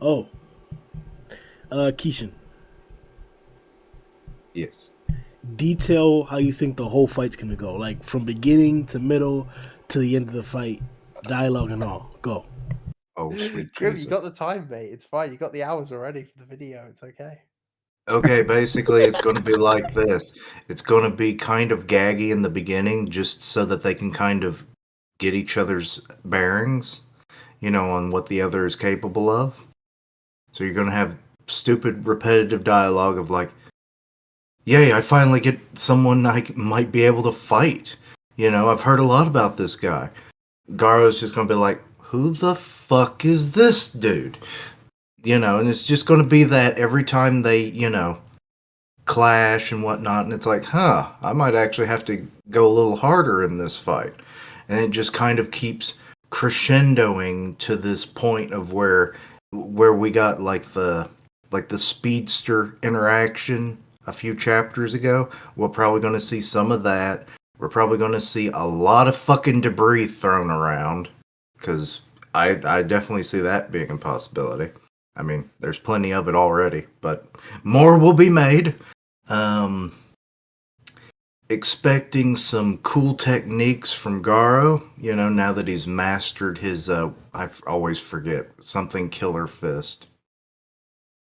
Oh, Keishan. Yes. Detail how you think the whole fight's gonna go, like from beginning to middle to the end of the fight, dialogue and all. Go. Oh, sweet Grim, Jesus. you got the time, mate. It's fine. You got the hours already for the video. It's okay. Okay, basically it's going to be like this. It's going to be kind of gaggy in the beginning just so that they can kind of get each other's bearings, on what the other is capable of. So you're going to have stupid repetitive dialogue of like, yay, I finally get someone I might be able to fight. I've heard a lot about this guy. Garou's just going to be like, who the fuck is this dude? You know, and it's just going to be that every time they, you know, clash and whatnot, and it's like, huh, I might actually have to go a little harder in this fight. And it just kind of keeps crescendoing to this point of where we got like the speedster interaction a few chapters ago. We're probably going to see some of that. We're probably going to see a lot of fucking debris thrown around, because I definitely see that being a possibility. I mean, there's plenty of it already, but more will be made. Expecting some cool techniques from Garou, you know, now that he's mastered his, I always forget, something killer fist.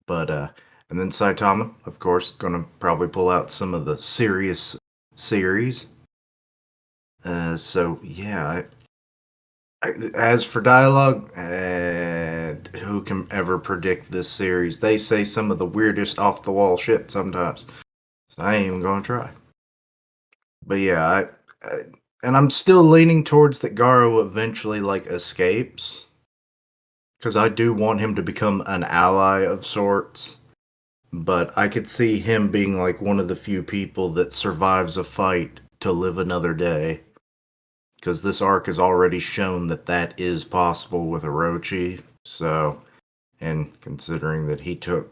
But, and then Saitama, of course, gonna probably pull out some of the serious series. So, yeah, as for dialogue, who can ever predict this series? They say some of the weirdest off-the-wall shit sometimes. So I ain't even gonna try. But yeah, and I'm still leaning towards that Garou eventually like escapes, because I do want him to become an ally of sorts. But I could see him being like one of the few people that survives a fight to live another day, because this arc has already shown that that is possible with Orochi. So, and considering that he took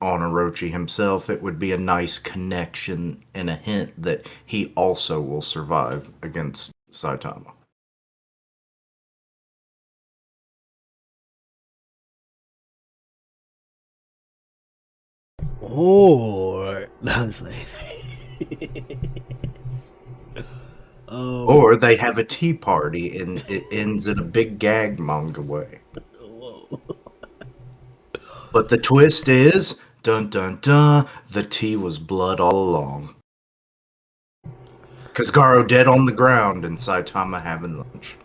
on Orochi himself, it would be a nice connection and a hint that he also will survive against Saitama. Or Or they have a tea party and it ends in a big gag manga way. Whoa. But the twist is, dun dun dun, the tea was blood all along. Because Garou dead on the ground and Saitama having lunch.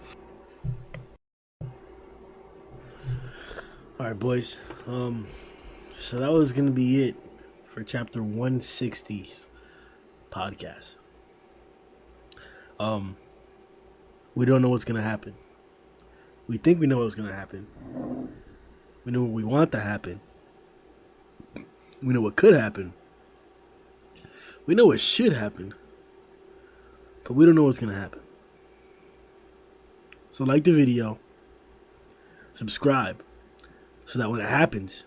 All right, boys. So that was gonna be it for chapter 160's podcast. We don't know what's gonna happen. We think we know what's gonna happen. We know what we want to happen. We know what could happen. We know what should happen. But we don't know what's gonna happen. So like the video, subscribe, so that when it happens,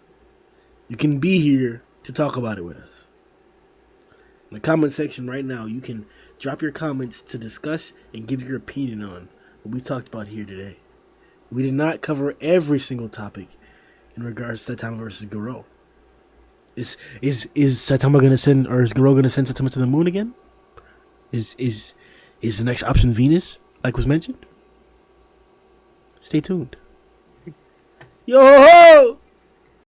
you can be here to talk about it with us. In the comment section right now, you can drop your comments to discuss and give your opinion on what we talked about here today. We did not cover every single topic in regards to Saitama versus Garou. Is Saitama gonna send, or is Garou gonna send Saitama to the moon again? Is the next option Venus, like was mentioned? Stay tuned. Yo ho!